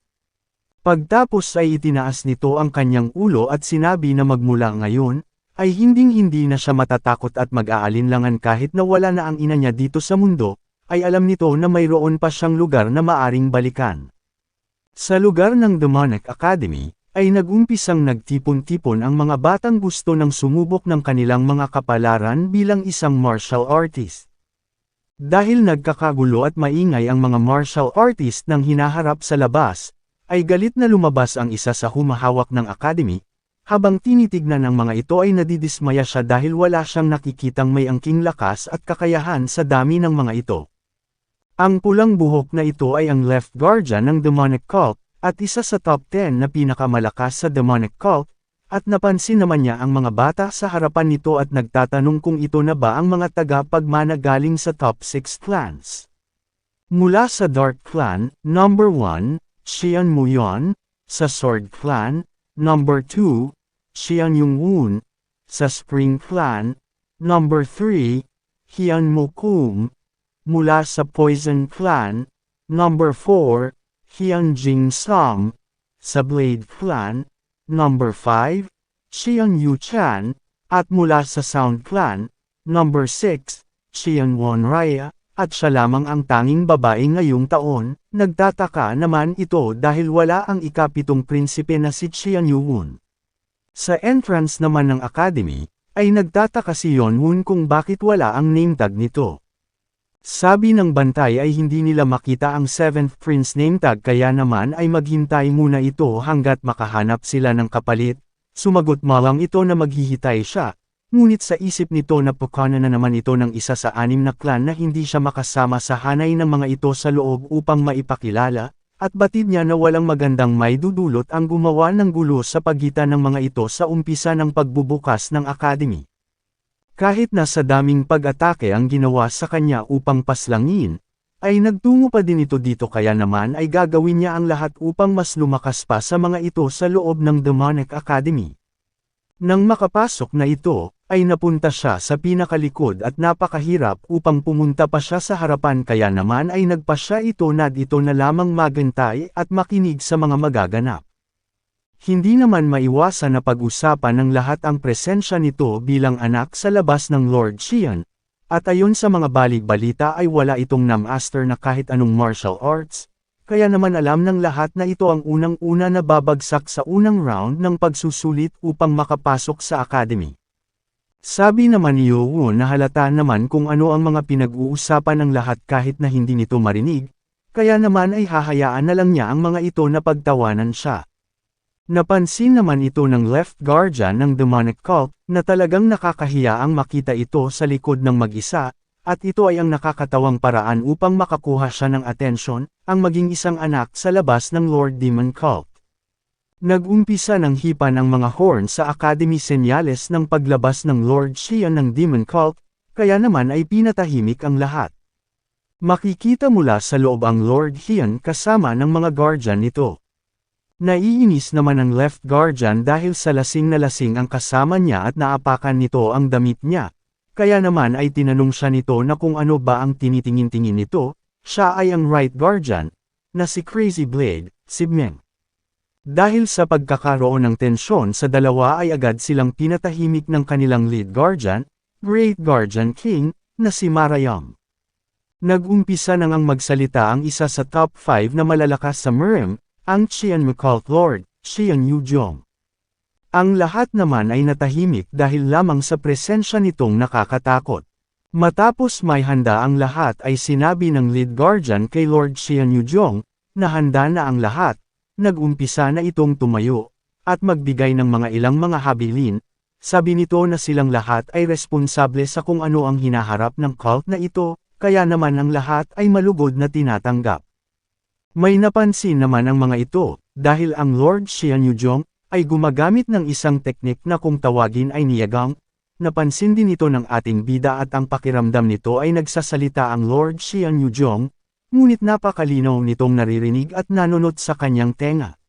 Pagtapos ay itinaas nito ang kanyang ulo at sinabi na magmula ngayon, ay hinding-hindi na siya matatakot at mag-aalinlangan kahit na wala na ang ina niya dito sa mundo, ay alam nito na mayroon pa siyang lugar na maaring balikan. Sa lugar ng Demonic Academy, ay nagumpisang nagtipon-tipon ang mga batang gusto ng sumubok ng kanilang mga kapalaran bilang isang martial artist. Dahil nagkakagulo at maingay ang mga martial artist nang hinaharap sa labas, ay galit na lumabas ang isa sa humahawak ng academy, habang tinitignan ng mga ito ay nadidismaya siya dahil wala siyang nakikitang may angking lakas at kakayahan sa dami ng mga ito. Ang pulang buhok na ito ay ang left guardian ng demonic cult, at isa sa top 10 na pinakamalakas sa demonic cult, at napansin naman niya ang mga bata sa harapan nito at nagtatanong kung ito na ba ang mga tagapagmana galing sa top 6 clans. Mula sa Dark Clan, number 1, Xian Muyon, sa Sword Clan, number 2, Xian Yongwon, sa Spring Clan, number 3, Hian Mokum, mula sa Poison Clan, number 4, Hian Jingsang, sa Blade Clan, number 5, Xian Yuchan, at mula sa Sound Clan, number 6, Xian Wonraya, at siya lamang ang tanging babae ngayong taon. Nagtataka naman ito dahil wala ang ikapitong prinsipe na si Xian Yuwon. Sa entrance naman ng academy, ay nagtataka si Yeonwon kung bakit wala ang name tag nito. Sabi ng bantay ay hindi nila makita ang 7th Prince name tag kaya naman ay maghintay muna ito hanggat makahanap sila ng kapalit. Sumagot malang ito na maghihitay siya, ngunit sa isip nito na pukana na naman ito ng isa sa 6 na clan na hindi siya makasama sa hanay ng mga ito sa loob upang maipakilala, at batid niya na walang magandang maidudulot ang gumawa ng gulo sa pagitan ng mga ito sa umpisa ng pagbubukas ng academy. Kahit na sa daming pag-atake ang ginawa sa kanya upang paslangin, ay nagtungo pa din ito dito kaya naman ay gagawin niya ang lahat upang mas lumakas pa sa mga ito sa loob ng Demonic Academy. Nang makapasok na ito, ay napunta siya sa pinakalikod at napakahirap upang pumunta pa siya sa harapan kaya naman ay nagpa siya ito na dito na lamang maghintay at makinig sa mga magaganap. Hindi naman maiwasan na pag-usapan ng lahat ang presensya nito bilang anak sa labas ng Lord Xian, at ayon sa mga balik-balita ay wala itong na-master na kahit anong martial arts, kaya naman alam ng lahat na ito ang unang-una na babagsak sa unang round ng pagsusulit upang makapasok sa academy. Sabi naman ni Yoo-won na halata naman kung ano ang mga pinag-uusapan ng lahat kahit na hindi nito marinig, kaya naman ay hahayaan na lang niya ang mga ito na pagtawanan siya. Napansin naman ito ng left guardian ng demonic cult, na talagang nakakahiya ang makita ito sa likod ng mag-isa, at ito ay ang nakakatawang paraan upang makakuha siya ng atensyon, ang maging isang anak sa labas ng Lord Demon Cult. Nag-umpisa ng hipan ang mga horn sa Academy senyales ng paglabas ng Lord Xian ng Demon Cult, kaya naman ay pinatahimik ang lahat. Makikita mula sa loob ang Lord Xian kasama ng mga guardian nito. Naiinis naman ang left guardian dahil sa lasing na lasing ang kasama niya at naapakan nito ang damit niya, kaya naman ay tinanong siya nito na kung ano ba ang tinitingin-tingin nito, siya ay ang right guardian, na si Crazy Blade, si Meng. Dahil sa pagkakaroon ng tensyon sa dalawa ay agad silang pinatahimik ng kanilang lead guardian, Great Guardian King, na si Marayam. Nag-umpisa nang ang magsalita ang isa sa top 5 na malalakas sa Mirim, ang Xianmu Cult Lord, Xian Yuzhong. Ang lahat naman ay natahimik dahil lamang sa presensya nitong nakakatakot. Matapos may handa ang lahat ay sinabi ng lead guardian kay Lord Xian Yuzhong, na handa na ang lahat, nag-umpisa na itong tumayo, at magbigay ng mga ilang mga habilin, sabi nito na silang lahat ay responsable sa kung ano ang hinaharap ng cult na ito, kaya naman ang lahat ay malugod na tinatanggap. May napansin naman ang mga ito, dahil ang Lord Xian Yuzhong ay gumagamit ng isang teknik na kung tawagin ay niyagang, napansin din ito ng ating bida at ang pakiramdam nito ay nagsasalita ang Lord Xian Yuzhong, ngunit napakalinaw nitong naririnig at nanunot sa kanyang tenga.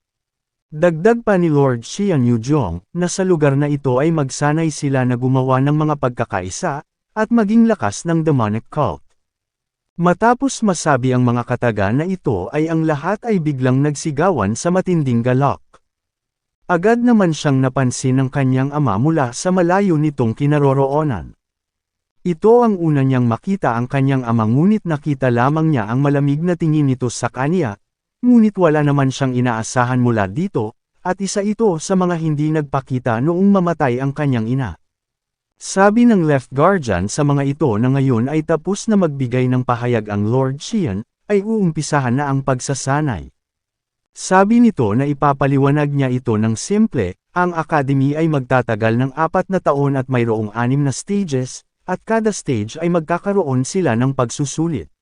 Dagdag pa ni Lord Xian Yuzhong, na sa lugar na ito ay magsanay sila na gumawa ng mga pagkakaisa, at maging lakas ng demonic cult. Matapos masabi ang mga kataga na ito ay ang lahat ay biglang nagsigawan sa matinding galak. Agad naman siyang napansin ng kanyang ama mula sa malayo nitong kinaroroonan. Ito ang una niyang makita ang kanyang ama ngunit nakita lamang niya ang malamig na tingin nito sa kanya, ngunit wala naman siyang inaasahan mula dito, at isa ito sa mga hindi nagpakita noong mamatay ang kanyang ina. Sabi ng left guardian sa mga ito na ngayon ay tapos na magbigay ng pahayag ang Lord Xian, ay uumpisahan na ang pagsasanay. Sabi nito na ipapaliwanag niya ito ng simple, ang academy ay magtatagal ng 4 na taon at mayroong 6 na stages, at kada stage ay magkakaroon sila ng pagsusulit.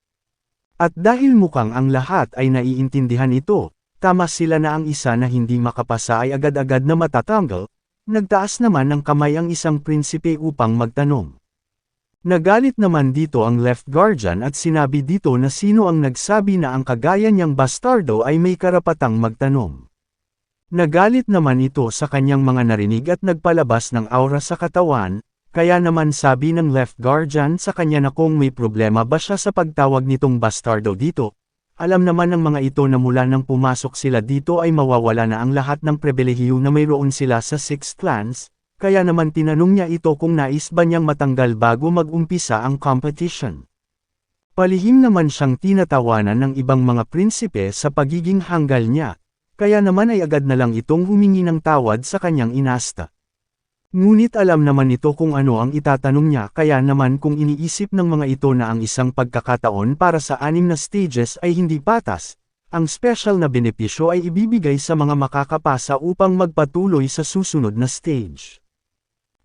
At dahil mukhang ang lahat ay naiintindihan ito, tama sila na ang isa na hindi makapasa ay agad-agad na matatanggal. Nagtaas naman ng kamay ang isang prinsipe upang magtanong. Nagalit naman dito ang left guardian at sinabi dito na sino ang nagsabi na ang kagaya niyang bastardo ay may karapatang magtanong. Nagalit naman ito sa kanyang mga narinig at nagpalabas ng aura sa katawan, kaya naman sabi ng left guardian sa kanya na kung may problema ba siya sa pagtawag nitong bastardo dito. Alam naman ng mga ito na mula nang pumasok sila dito ay mawawala na ang lahat ng pribilehiyo na mayroon sila sa 6 clans, kaya naman tinanong niya ito kung nais ba niyang matanggal bago mag-umpisa ang competition. Palihim naman siyang tinatawanan ng ibang mga prinsipe sa pagiging hanggal niya, kaya naman ay agad na lang itong humingi ng tawad sa kanyang inasta. Ngunit alam naman ito kung ano ang itatanong niya kaya naman kung iniisip ng mga ito na ang isang pagkakataon para sa 6 na stages ay hindi patas, ang special na benepisyo ay ibibigay sa mga makakapasa upang magpatuloy sa susunod na stage.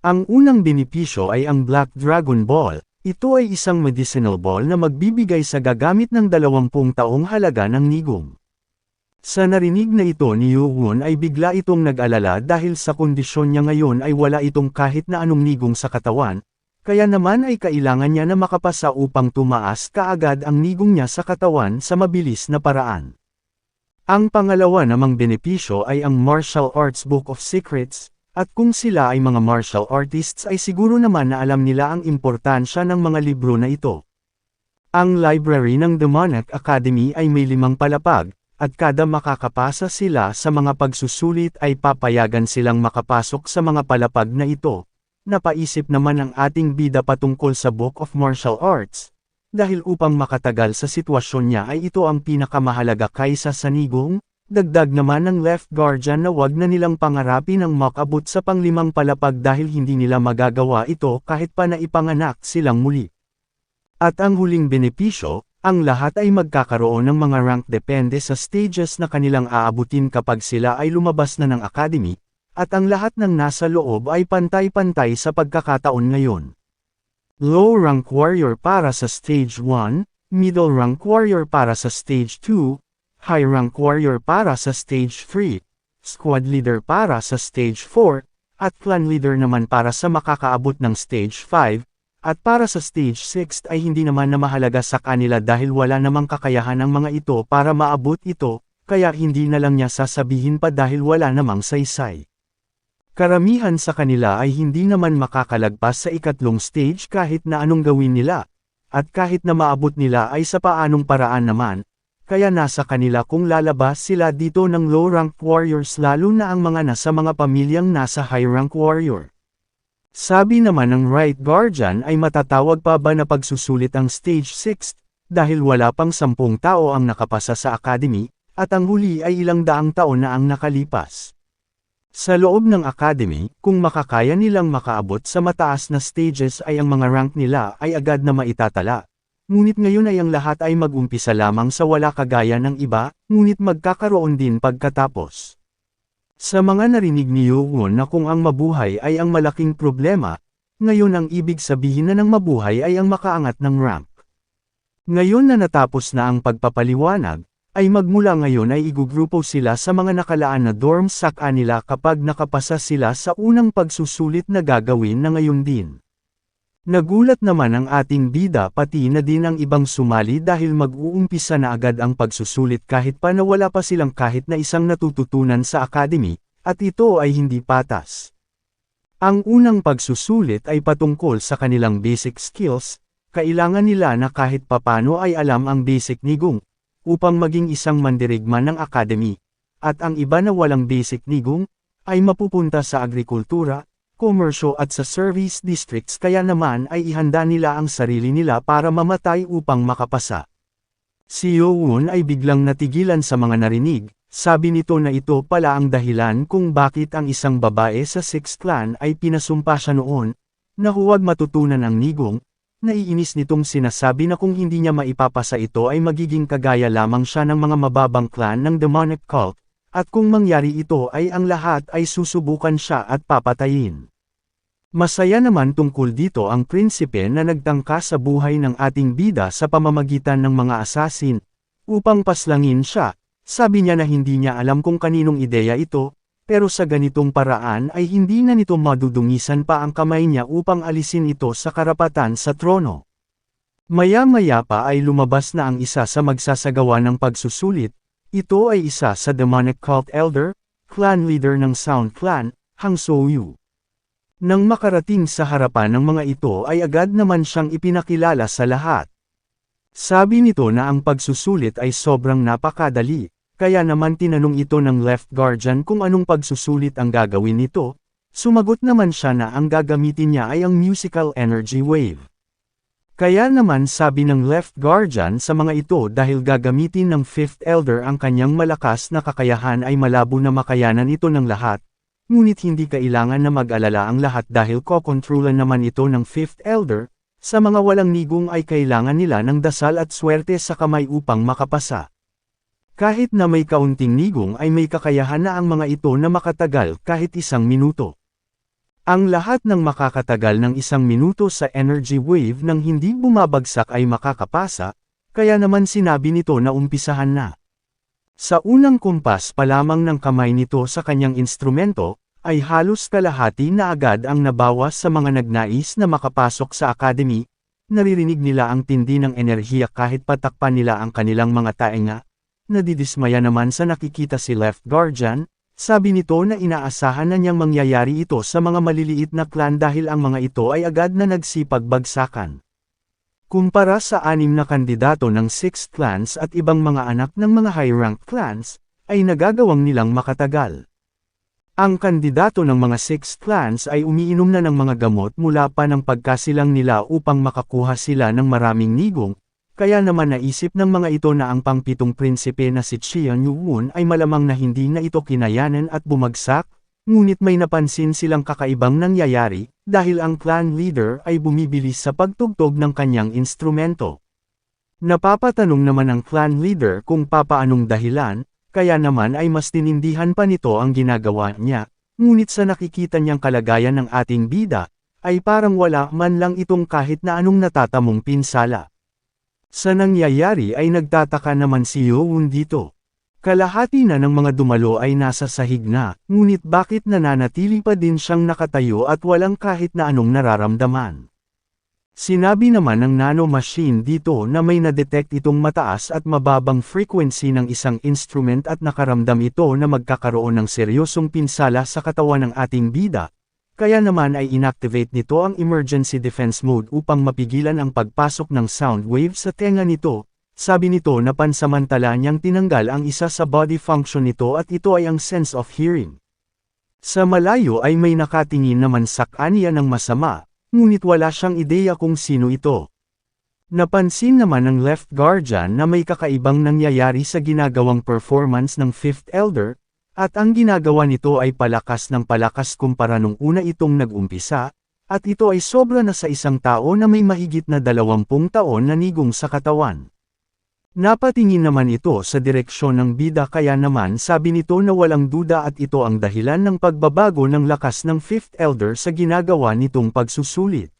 Ang unang benepisyo ay ang Black Dragon Ball, ito ay isang medicinal ball na magbibigay sa gagamit ng 20 taong halaga ng nigong. Sa narinig na ito ni Yoo-won ay bigla itong nag-alala dahil sa kondisyon niya ngayon ay wala itong kahit na anong nigong sa katawan, kaya naman ay kailangan niya na makapasa upang tumaas kaagad ang nigong niya sa katawan sa mabilis na paraan. Ang pangalawa namang benepisyo ay ang Martial Arts Book of Secrets, At kung sila ay mga martial artists ay siguro naman na alam nila ang importansya ng mga libro na ito. Ang library ng Demonic Academy ay may 5 palapag, at kada makakapasa sila sa mga pagsusulit ay papayagan silang makapasok sa mga palapag na ito. Napaisip naman ang ating bida patungkol sa Book of Martial Arts. Dahil upang makatagal sa sitwasyon niya ay ito ang pinakamahalaga kaysa sa nigong. Dagdag naman ng Left Guardian na wag na nilang pangarapin ang makabot sa pang-5 palapag dahil hindi nila magagawa ito kahit pa naipanganak silang muli. At ang huling benepisyo, ang lahat ay magkakaroon ng mga rank depende sa stages na kanilang aabutin kapag sila ay lumabas na ng academy, at ang lahat ng nasa loob ay pantay-pantay sa pagkakataon ngayon. Low rank warrior para sa stage 1, middle rank warrior para sa stage 2, high rank warrior para sa stage 3, squad leader para sa stage 4, at clan leader naman para sa makakaabot ng stage 5, at para sa stage 6 ay hindi naman na mahalaga sa kanila dahil wala namang kakayahan ng mga ito para maabot ito, kaya hindi na lang niya sasabihin pa dahil wala namang saysay. Karamihan sa kanila ay hindi naman makakalagpas sa ikatlong stage kahit na anong gawin nila, at kahit na maabot nila ay sa paanong paraan naman, kaya nasa kanila kung lalabas sila dito ng low-rank warriors lalo na ang mga nasa mga pamilyang nasa high-rank warrior. Sabi naman ng Right Guardian ay matatawag pa ba na pagsusulit ang stage 6, dahil wala pang 10 tao ang nakapasa sa academy, at ang huli ay ilang daang taon na ang nakalipas. Sa loob ng academy, kung makakaya nilang makaabot sa mataas na stages ay ang mga rank nila ay agad na maitatala. Ngunit ngayon ay ang lahat ay mag-umpisa lamang sa wala kagaya ng iba, ngunit magkakaroon din pagkatapos. Sa mga narinig ni Yoon na kung ang mabuhay ay ang malaking problema, ngayon ang ibig sabihin na ng mabuhay ay ang makaangat ng rank. Ngayon na natapos na ang pagpapaliwanag, ay magmula ngayon ay igugrupo sila sa mga nakalaan na dorms sa kanila kapag nakapasa sila sa unang pagsusulit na gagawin na ngayon din. Nagulat naman ang ating bida pati na din ang ibang sumali dahil mag-uumpisa na agad ang pagsusulit kahit pa na wala pa silang kahit na isang natututunan sa academy, at ito ay hindi patas. Ang unang pagsusulit ay patungkol sa kanilang basic skills, kailangan nila na kahit papano ay alam ang basic nigong, upang maging isang mandirigma ng academy, at ang iba na walang basic nigong, ay mapupunta sa agrikultura, komersyo at sa service districts kaya naman ay ihanda nila ang sarili nila para mamatay upang makapasa. Si Yoon ay biglang natigilan sa mga narinig, sabi nito na ito pala ang dahilan kung bakit ang isang babae sa 6th clan ay pinasumpa siya noon, na huwag matutunan ang nigong, naiinis nitong sinasabi na kung hindi niya maipapasa ito ay magiging kagaya lamang siya ng mga mababang clan ng demonic cult, at kung mangyari ito ay ang lahat ay susubukan siya at papatayin. Masaya naman tungkol dito ang prinsipe na nagtangka sa buhay ng ating bida sa pamamagitan ng mga asasin, upang paslangin siya. Sabi niya na hindi niya alam kung kaninong ideya ito, pero sa ganitong paraan ay hindi na nito madudungisan pa ang kamay niya upang alisin ito sa karapatan sa trono. Maya-maya pa ay lumabas na ang isa sa magsasagawa ng pagsusulit, ito ay isa sa demonic cult elder, clan leader ng Sound Clan, Hang So-yu. Nang makarating sa harapan ng mga ito ay agad naman siyang ipinakilala sa lahat. Sabi nito na ang pagsusulit ay sobrang napakadali, kaya naman tinanong ito ng Left Guardian kung anong pagsusulit ang gagawin nito, sumagot naman siya na ang gagamitin niya ay ang musical energy wave. Kaya naman sabi ng Left Guardian sa mga ito dahil gagamitin ng 5th Elder ang kanyang malakas na kakayahan ay malabo na makayanan ito ng lahat. Ngunit hindi kailangan na mag-alala ang lahat dahil kokontrolan naman ito ng 5th Elder, sa mga walang nigong ay kailangan nila ng dasal at swerte sa kamay upang makapasa. Kahit na may kaunting nigong ay may kakayahan na ang mga ito na makatagal kahit 1 minuto. Ang lahat ng makakatagal ng 1 minuto sa energy wave nang hindi bumabagsak ay makakapasa, kaya naman sinabi nito na umpisahan na. Sa unang kumpas pa lamang ng kamay nito sa kanyang instrumento, ay halos kalahati na agad ang nabawas sa mga nagnais na makapasok sa academy, naririnig nila ang tindi ng enerhiya kahit patakpan nila ang kanilang mga tainga, nadidismaya naman sa nakikita si Left Guardian, Sabi nito na inaasahan na niyang mangyayari ito sa mga maliliit na clan dahil ang mga ito ay agad na nagsipag-bagsakan. Kumpara sa 6 na kandidato ng 6 clans at ibang mga anak ng mga high-ranked clans, ay nagagawang nilang makatagal. Ang kandidato ng mga 6 clans ay umiinom na ng mga gamot mula pa ng pagkasilang nila upang makakuha sila ng maraming nigong, kaya naman naisip ng mga ito na ang pang-7 prinsipe na si Xian Yuwon ay malamang na hindi na ito kinayanan at bumagsak, ngunit may napansin silang kakaibang nangyayari, dahil ang clan leader ay bumibilis sa pagtugtog ng kanyang instrumento. Napapatanong naman ang clan leader kung papaanong dahilan, kaya naman ay mas tinindihan pa nito ang ginagawa niya, ngunit sa nakikita niyang kalagayan ng ating bida, ay parang wala man lang itong kahit na anong natatamong pinsala. Sa nangyayari ay nagtataka naman si Yuwon dito. Kalahati na ng mga dumalo ay nasa sahig na, ngunit bakit nananatili pa din siyang nakatayo at walang kahit na anong nararamdaman? Sinabi naman ng nanomachine dito na may na-detect itong mataas at mababang frequency ng isang instrument at nakaramdam ito na magkakaroon ng seryosong pinsala sa katawan ng ating bida, kaya naman ay inactivate nito ang emergency defense mode upang mapigilan ang pagpasok ng sound wave sa tenga nito. Sabi nito na pansamantala niyang tinanggal ang isa sa body function nito at ito ay ang sense of hearing. Sa malayo ay may nakatingin naman sa kanya ng masama, ngunit wala siyang ideya kung sino ito. Napansin naman ng left guardian na may kakaibang nangyayari sa ginagawang performance ng Fifth Elder, at ang ginagawa nito ay palakas ng palakas kumpara nung una itong nag-umpisa, at ito ay sobra na sa isang tao na may mahigit na 20 taon na nigong sa katawan. Napatingin naman ito sa direksyon ng bida kaya naman sabi nito na walang duda at ito ang dahilan ng pagbabago ng lakas ng Fifth Elder sa ginagawa nitong pagsusulit.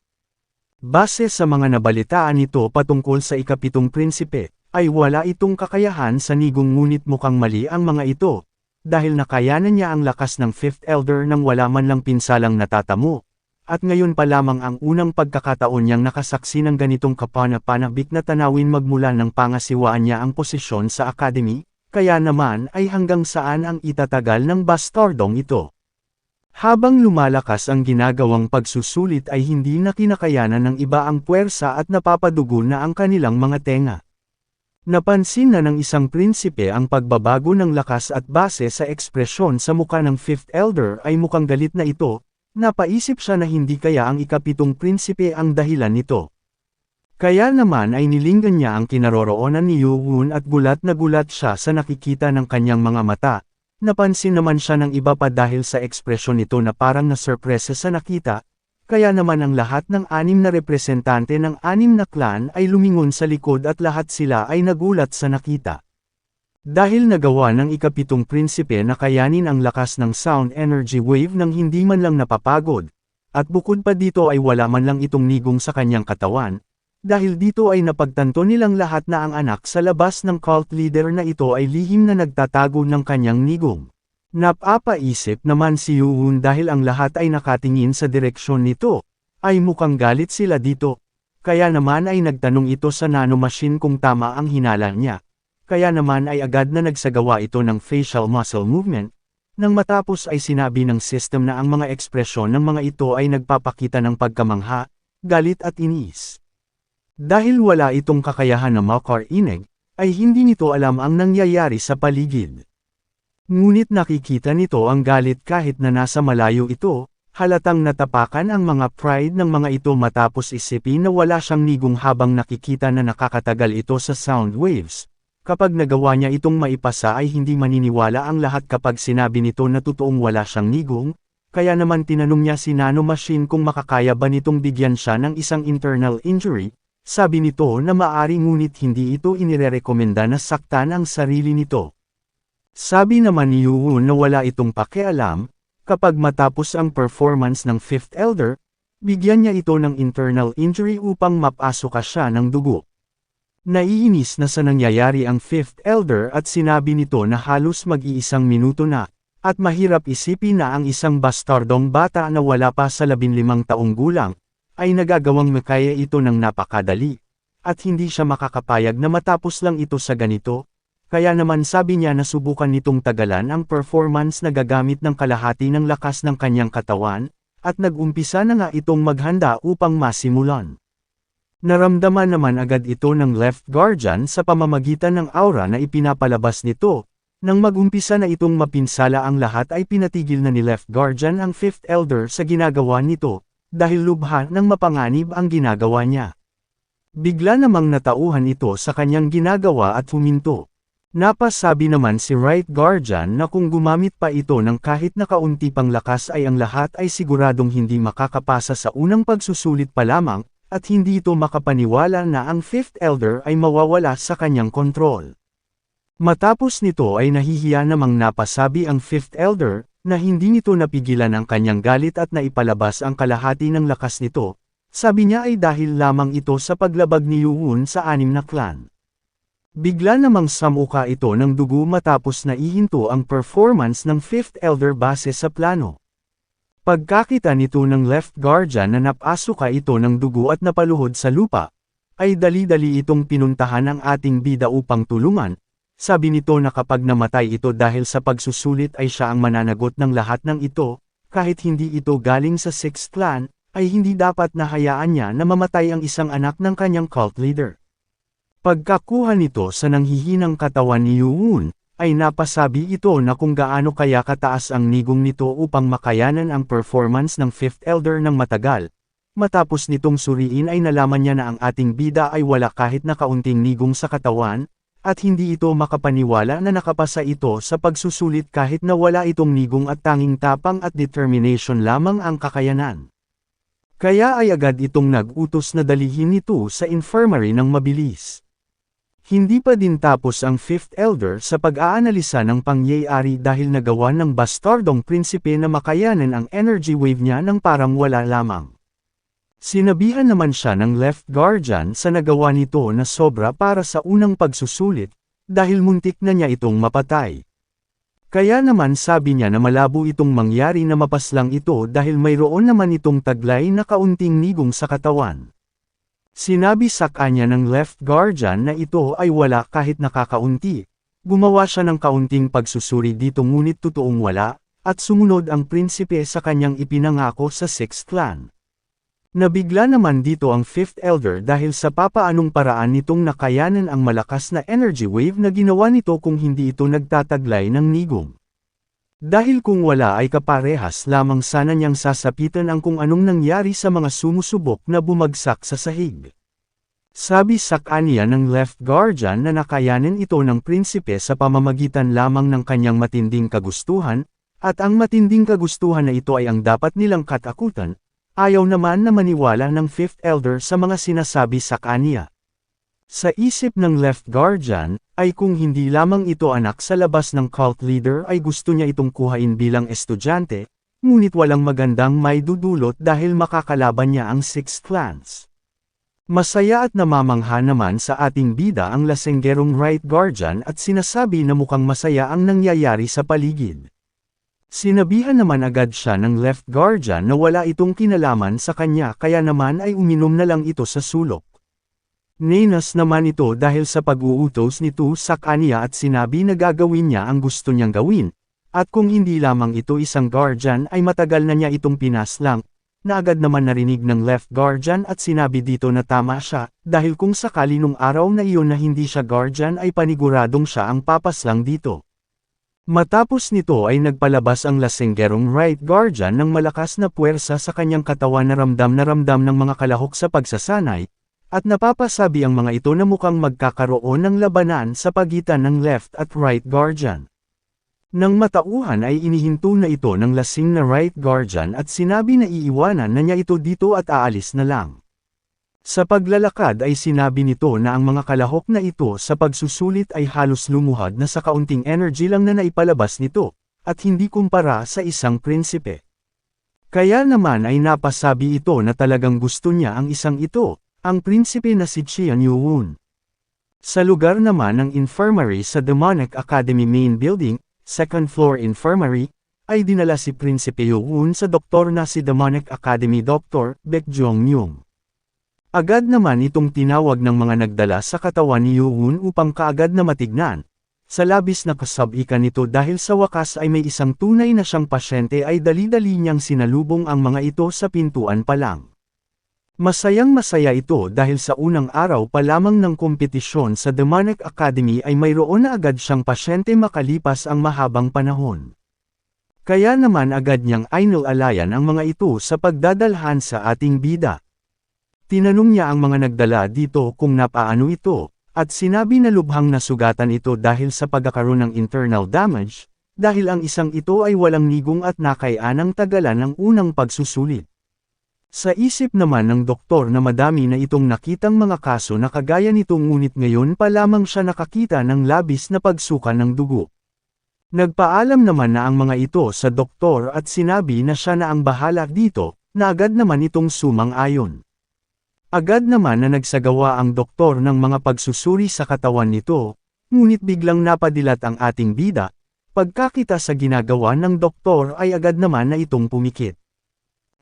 Base sa mga nabalitaan nito patungkol sa ika-7 prinsipe, ay wala itong kakayahan sa nigong ngunit mukhang mali ang mga ito, dahil nakayanan niya ang lakas ng Fifth Elder nang wala man lang pinsalang natatamo. At ngayon pa lamang ang unang pagkakataon niyang nakasaksi ng ganitong kapana-panabik na tanawin magmula ng pangasiwaan niya ang posisyon sa academy, kaya naman ay hanggang saan ang itatagal ng bastardong ito. Habang lumalakas ang ginagawang pagsusulit ay hindi na kinakayanan ng iba ang puwersa at napapadugo na ang kanilang mga tenga. Napansin na ng isang prinsipe ang pagbabago ng lakas at base sa ekspresyon sa muka ng Fifth Elder ay mukhang galit na ito. Napaisip siya na hindi kaya ang ika-7 prinsipe ang dahilan nito. Kaya naman ay nilinggan niya ang kinaroroonan ni Yuwon at gulat na gulat siya sa nakikita ng kanyang mga mata. Napansin naman siya ng iba pa dahil sa ekspresyon nito na parang na-surpresa sa nakita, kaya naman ang lahat ng 6 na representante ng 6 na clan ay lumingon sa likod at lahat sila ay nagulat sa nakita. Dahil nagawa ng ika-7 prinsipe na kayanin ang lakas ng sound energy wave nang hindi man lang napapagod, at bukod pa dito ay wala man lang itong nigong sa kanyang katawan, dahil dito ay napagtanto nilang lahat na ang anak sa labas ng cult leader na ito ay lihim na nagtatago ng kanyang nigong. Napapaisip naman si Yuwon dahil ang lahat ay nakatingin sa direksyon nito, ay mukhang galit sila dito, kaya naman ay nagtanong ito sa nanomachine kung tama ang hinala niya. Kaya naman ay agad na nagsagawa ito ng facial muscle movement, nang matapos ay sinabi ng system na ang mga ekspresyon ng mga ito ay nagpapakita ng pagkamangha, galit at inis. Dahil wala itong kakayahan na makarinig, ay hindi nito alam ang nangyayari sa paligid. Ngunit nakikita nito ang galit kahit na nasa malayo ito, halatang natapakan ang mga pride ng mga ito matapos isipin na wala siyang nigong habang nakikita na nakakatagal ito sa sound waves. Kapag nagawa niya itong maipasa ay hindi maniniwala ang lahat kapag sinabi nito na totoong wala siyang nigong, kaya naman tinanong niya si nanomachine kung makakaya ba nitong bigyan siya ng isang internal injury, sabi nito na maaari ngunit hindi ito inirerekomenda na saktan ang sarili nito. Sabi naman ni Yuwon na wala itong pakialam, kapag matapos ang performance ng Fifth Elder, bigyan niya ito ng internal injury upang mapasok siya ng dugo. Naiinis na sa nangyayari ang Fifth Elder at sinabi nito na halos mag-iisang minuto na, at mahirap isipin na ang isang bastardong bata na wala pa sa 15 taong gulang, ay nagagawang makaya ito ng napakadali, at hindi siya makakapayag na matapos lang ito sa ganito, kaya naman sabi niya na subukan nitong tagalan ang performance na gagamit ng kalahati ng lakas ng kanyang katawan, at nag-umpisa na nga itong maghanda upang masimulan. Naramdaman naman agad ito ng Left Guardian sa pamamagitan ng aura na ipinapalabas nito. Nang mag-umpisa na itong mapinsala ang lahat ay pinatigil na ni Left Guardian ang Fifth Elder sa ginagawa nito, dahil lubha ng mapanganib ang ginagawa niya. Bigla namang natauhan ito sa kanyang ginagawa at huminto. Napasabi naman si Right Guardian na kung gumamit pa ito ng kahit na kaunti pang lakas ay ang lahat ay siguradong hindi makakapasa sa unang pagsusulit pa lamang, at hindi ito makapaniwala na ang Fifth Elder ay mawawala sa kanyang kontrol. Matapos nito ay nahihiya namang napasabi ang Fifth Elder, na hindi nito napigilan ang kanyang galit at naipalabas ang kalahati ng lakas nito. Sabi niya ay dahil lamang ito sa paglabag ni Yuun sa 6 na clan. Bigla namang samuka ito ng dugo matapos na ihinto ang performance ng Fifth Elder base sa plano. Pagkakita nito ng Left Guardian na napasuka ito ng dugo at napaluhod sa lupa, ay dali-dali itong pinuntahan ang ating bida upang tulungan. Sabi nito na kapag namatay ito dahil sa pagsusulit ay siya ang mananagot ng lahat ng ito, kahit hindi ito galing sa 6th clan, ay hindi dapat na hayaan niya na mamatay ang isang anak ng kanyang cult leader. Pagkakuha nito sa nanghihinang katawan ni Yuun, ay napasabi ito na kung gaano kaya kataas ang nigong nito upang makayanan ang performance ng Fifth Elder ng matagal. Matapos nitong suriin ay nalaman niya na ang ating bida ay wala kahit na kaunting nigong sa katawan, at hindi ito makapaniwala na nakapasa ito sa pagsusulit kahit na wala itong nigong at tanging tapang at determination lamang ang kakayanan. Kaya ay agad itong nag-utos na dalihin ito sa infirmary ng mabilis. Hindi pa din tapos ang Fifth Elder sa pag-aanalisa ng pangyayari dahil nagawa ng bastardong prinsipe na makayanan ang energy wave niya ng parang wala lamang. Sinabihan naman siya ng Left Guardian sa nagawa nito na sobra para sa unang pagsusulit, dahil muntik na niya itong mapatay. Kaya naman sabi niya na malabo itong mangyari na mapaslang ito dahil mayroon naman itong taglay na kaunting nigong sa katawan. Sinabi sa kanya ng Left Guardian na ito ay wala kahit nakakaunti. Gumawa siya ng kaunting pagsusuri dito ngunit totoong wala, at sumunod ang prinsipe sa kanyang ipinangako sa 6th clan. Nabigla naman dito ang Fifth Elder dahil sa papaanong paraan nitong nakayanan ang malakas na energy wave na ginawa nito kung hindi ito nagtataglay ng nigong. Dahil kung wala ay kaparehas lamang sana niyang sasapitan ang kung anong nangyari sa mga sumusubok na bumagsak sa sahig. Sabi sa kanya ng Left Guardian na nakayanan ito ng prinsipe sa pamamagitan lamang ng kanyang matinding kagustuhan, at ang matinding kagustuhan na ito ay ang dapat nilang katakutan. Ayaw naman na maniwala ng Fifth Elder sa mga sinasabi sa kanya. Sa isip ng Left Guardian, ay kung hindi lamang ito anak sa labas ng cult leader ay gusto niya itong kuhain bilang estudyante, ngunit walang magandang may dudulot dahil makakalaban niya ang 6 clans. Masaya at namamangha naman sa ating bida ang lasenggerong Right Guardian at sinasabi na mukhang masaya ang nangyayari sa paligid. Sinabihan naman agad siya ng Left Guardian na wala itong kinalaman sa kanya kaya naman ay uminom na lang ito sa sulok. Ninas naman ito dahil sa pag-uutos nito sa kanya at sinabi na gagawin niya ang gusto niyang gawin, at kung hindi lamang ito isang guardian ay matagal na niya itong pinaslang, na agad naman narinig ng Left Guardian at sinabi dito na tama siya, dahil kung sakali nung araw na iyon na hindi siya guardian ay paniguradong siya ang papaslang dito. Matapos nito ay nagpalabas ang lasenggerong Right Guardian ng malakas na puwersa sa kanyang katawan na ramdam ng mga kalahok sa pagsasanay, at napapasabi ang mga ito na mukhang magkakaroon ng labanan sa pagitan ng Left at Right Guardian. Nang matauhan ay inihinto na ito ng lasing na Right Guardian at sinabi na iiwanan na niya ito dito at aalis na lang. Sa paglalakad ay sinabi nito na ang mga kalahok na ito sa pagsusulit ay halos lumuhad na sa kaunting energy lang na naipalabas nito, at hindi kumpara sa isang prinsipe. Kaya naman ay napasabi ito na talagang gusto niya ang isang ito, ang prinsipe na si Qian Yuun. Sa lugar naman ng infirmary sa Demonic Academy Main Building, second floor infirmary, ay dinala si Prinsipe Yuun sa doktor na si Demonic Academy Dr. Baek Jong-myung. Agad naman itong tinawag ng mga nagdala sa katawan ni Yuun upang kaagad na matignan. sa labis na kasabikan nito dahil sa wakas ay may isang tunay na siyang pasyente ay dali-dali niyang sinalubong ang mga ito sa pintuan pa lang. Masayang-masaya ito dahil sa unang araw pa lamang ng kompetisyon sa Demonic Academy ay mayroon na agad siyang pasyente makalipas ang mahabang panahon. Kaya naman agad niyang inilalayan ang mga ito sa pagdadalhan sa ating bida. Tinanong niya ang mga nagdala dito kung napaano ito. At sinabi na lubhang nasugatan ito dahil sa pagkakaroon ng internal damage, dahil ang isang ito ay walang nigong at nakayanang tagalan ng unang pagsusulit. Sa isip naman ng doktor na madami na itong nakitang mga kaso na kagaya nito ngunit ngayon pa lamang siya nakakita ng labis na pagsuka ng dugo. Nagpaalam naman na ang mga ito sa doktor at sinabi na siya na ang bahala dito, na agad naman itong sumang-ayon. Agad naman na nagsagawa ang doktor ng mga pagsusuri sa katawan nito, ngunit biglang napadilat ang ating bida, pagkakita sa ginagawa ng doktor ay agad naman na itong pumikit.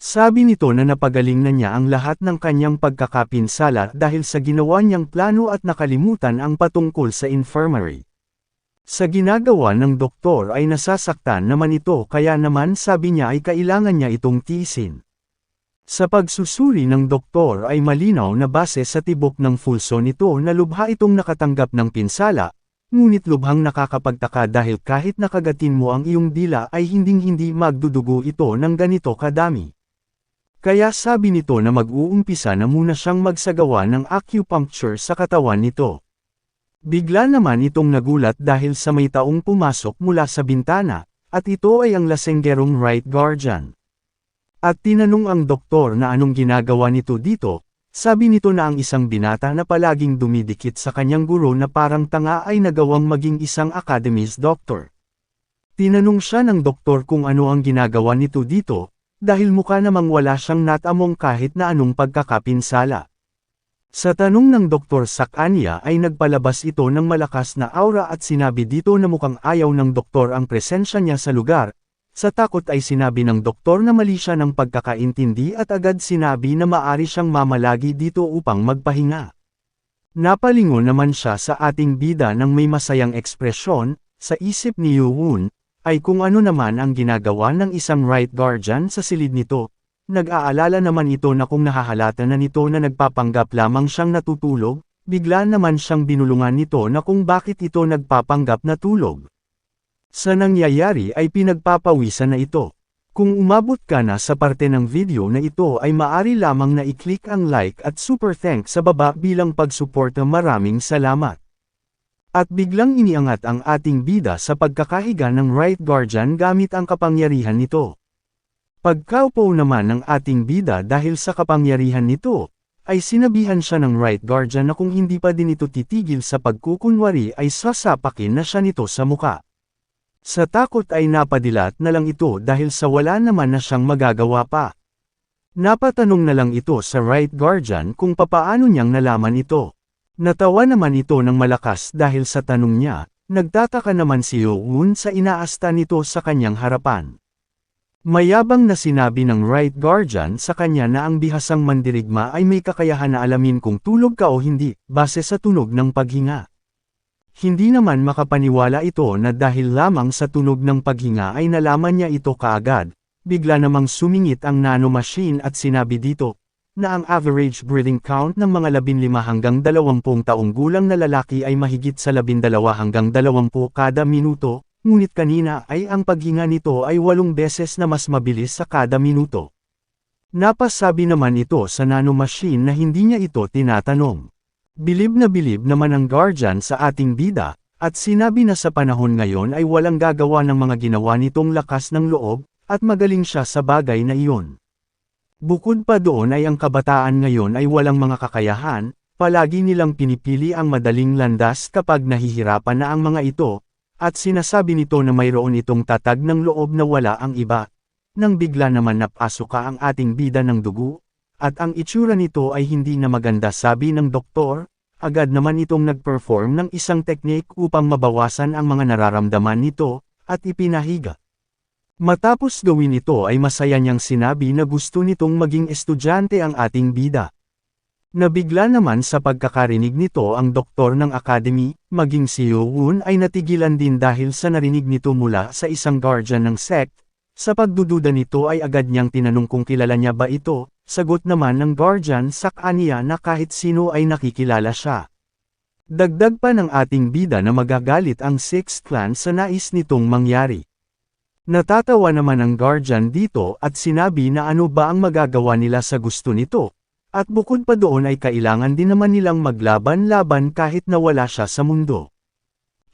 Sabi nito na napagaling na niya ang lahat ng kanyang pagkakapinsala dahil sa ginawa niyang plano at nakalimutan ang patungkol sa infirmary. Sa ginagawa ng doktor ay nasasaktan naman ito kaya naman sabi niya ay kailangan niya itong tiisin. Sa pagsusuri ng doktor ay malinaw na base sa tibok ng pulso nito na lubha itong nakatanggap ng pinsala, ngunit lubhang nakakapagtaka dahil kahit nakagatin mo ang iyong dila ay hinding-hindi magdudugo ito ng ganito kadami. Kaya sabi nito na mag-uumpisa na muna siyang magsagawa ng acupuncture sa katawan nito. Bigla naman itong nagulat dahil sa may taong pumasok mula sa bintana, at ito ay ang lasenggerong right guardian. At tinanong ang doktor na anong ginagawa nito dito, sabi nito na ang isang binata na palaging dumidikit sa kanyang guro na parang tanga ay nagawang maging isang academy's doctor. Tinanong siya ng doktor kung ano ang ginagawa nito dito, dahil mukha namang wala siyang natamong kahit na anong pagkakapinsala. Sa tanong ng doktor sa kanya ay nagpalabas ito ng malakas na aura at sinabi dito na mukhang ayaw ng doktor ang presensya niya sa lugar. Sa takot ay sinabi ng doktor na mali siya ng pagkakaintindi at agad sinabi na maari siyang mamalagi dito upang magpahinga. Napalingon naman siya sa ating bida ng may masayang ekspresyon, sa isip ni Yoo-won, ay kung ano naman ang ginagawa ng isang right guardian sa silid nito. Nag-aalala naman ito na kung nahahalata na nito na nagpapanggap lamang siyang natutulog, bigla naman siyang binulungan nito na kung bakit ito nagpapanggap na tulog. Sa nangyayari ay pinagpapawisan na ito. Kung umabot ka na sa parte ng video na ito ay maari lamang na i-click ang like at super thanks sa baba bilang pagsuporta. Maraming salamat. At biglang iniangat ang ating bida sa pagkakahiga ng right guardian gamit ang kapangyarihan nito. Pagkaupo naman ng ating bida dahil sa kapangyarihan nito, ay sinabihan siya ng right guardian na kung hindi pa din ito titigil sa pagkukunwari ay sasapakin na siya nito sa muka. Sa takot ay napadilat na lang ito dahil sa wala naman na siyang magagawa pa. Napatanong na lang ito sa right guardian kung papaano niyang nalaman ito. Natawa naman ito ng malakas dahil sa tanong niya, nagtataka naman si Yoo-won sa inaasta nito sa kanyang harapan. Mayabang na sinabi ng right guardian sa kanya na ang bihasang mandirigma ay may kakayahan na alamin kung tulog ka o hindi, base sa tunog ng paghinga. Hindi naman makapaniwala ito na dahil lamang sa tunog ng paghinga ay nalaman niya ito kaagad, bigla namang sumingit ang nanomachine at sinabi dito, na ang average breathing count ng mga 15 hanggang 20 taong gulang na lalaki ay mahigit sa 12 hanggang 20 kada minuto, ngunit kanina ay ang paghinga nito ay 8 beses na mas mabilis sa kada minuto. Napasabi naman ito sa nanomachine na hindi niya ito tinatanong. Bilib naman ang guardian sa ating bida, at sinabi na sa panahon ngayon ay walang gagawa ng mga ginawa nitong lakas ng loob, at magaling siya sa bagay na iyon. Bukod pa doon ay ang kabataan ngayon ay walang mga kakayahan, palagi nilang pinipili ang madaling landas kapag nahihirapan na ang mga ito, at sinasabi nito na mayroon itong tatag ng loob na wala ang iba. Nang bigla naman napasok ka ang ating bida ng dugo, at ang itsura nito ay hindi na maganda sabi ng doktor, agad naman itong nag-perform ng isang teknik upang mabawasan ang mga nararamdaman nito, at ipinahiga. Matapos gawin ito ay masaya niyang sinabi na gusto nitong maging estudyante ang ating bida. Nabigla naman sa pagkakarinig nito ang doktor ng academy, maging si Yoo-won ay natigilan din dahil sa narinig nito mula sa isang guardian ng sect. Sa pagdududa nito ay agad niyang tinanong kung kilala niya ba ito, sagot naman ng guardian sa kanya na kahit sino ay nakikilala siya. Dagdag pa ng ating bida na magagalit ang Sixth Clan sa nais nitong mangyari. Natatawa naman ang guardian dito at sinabi na ano ba ang magagawa nila sa gusto nito. At bukod pa doon ay kailangan din naman nilang maglaban-laban kahit na wala siya sa mundo.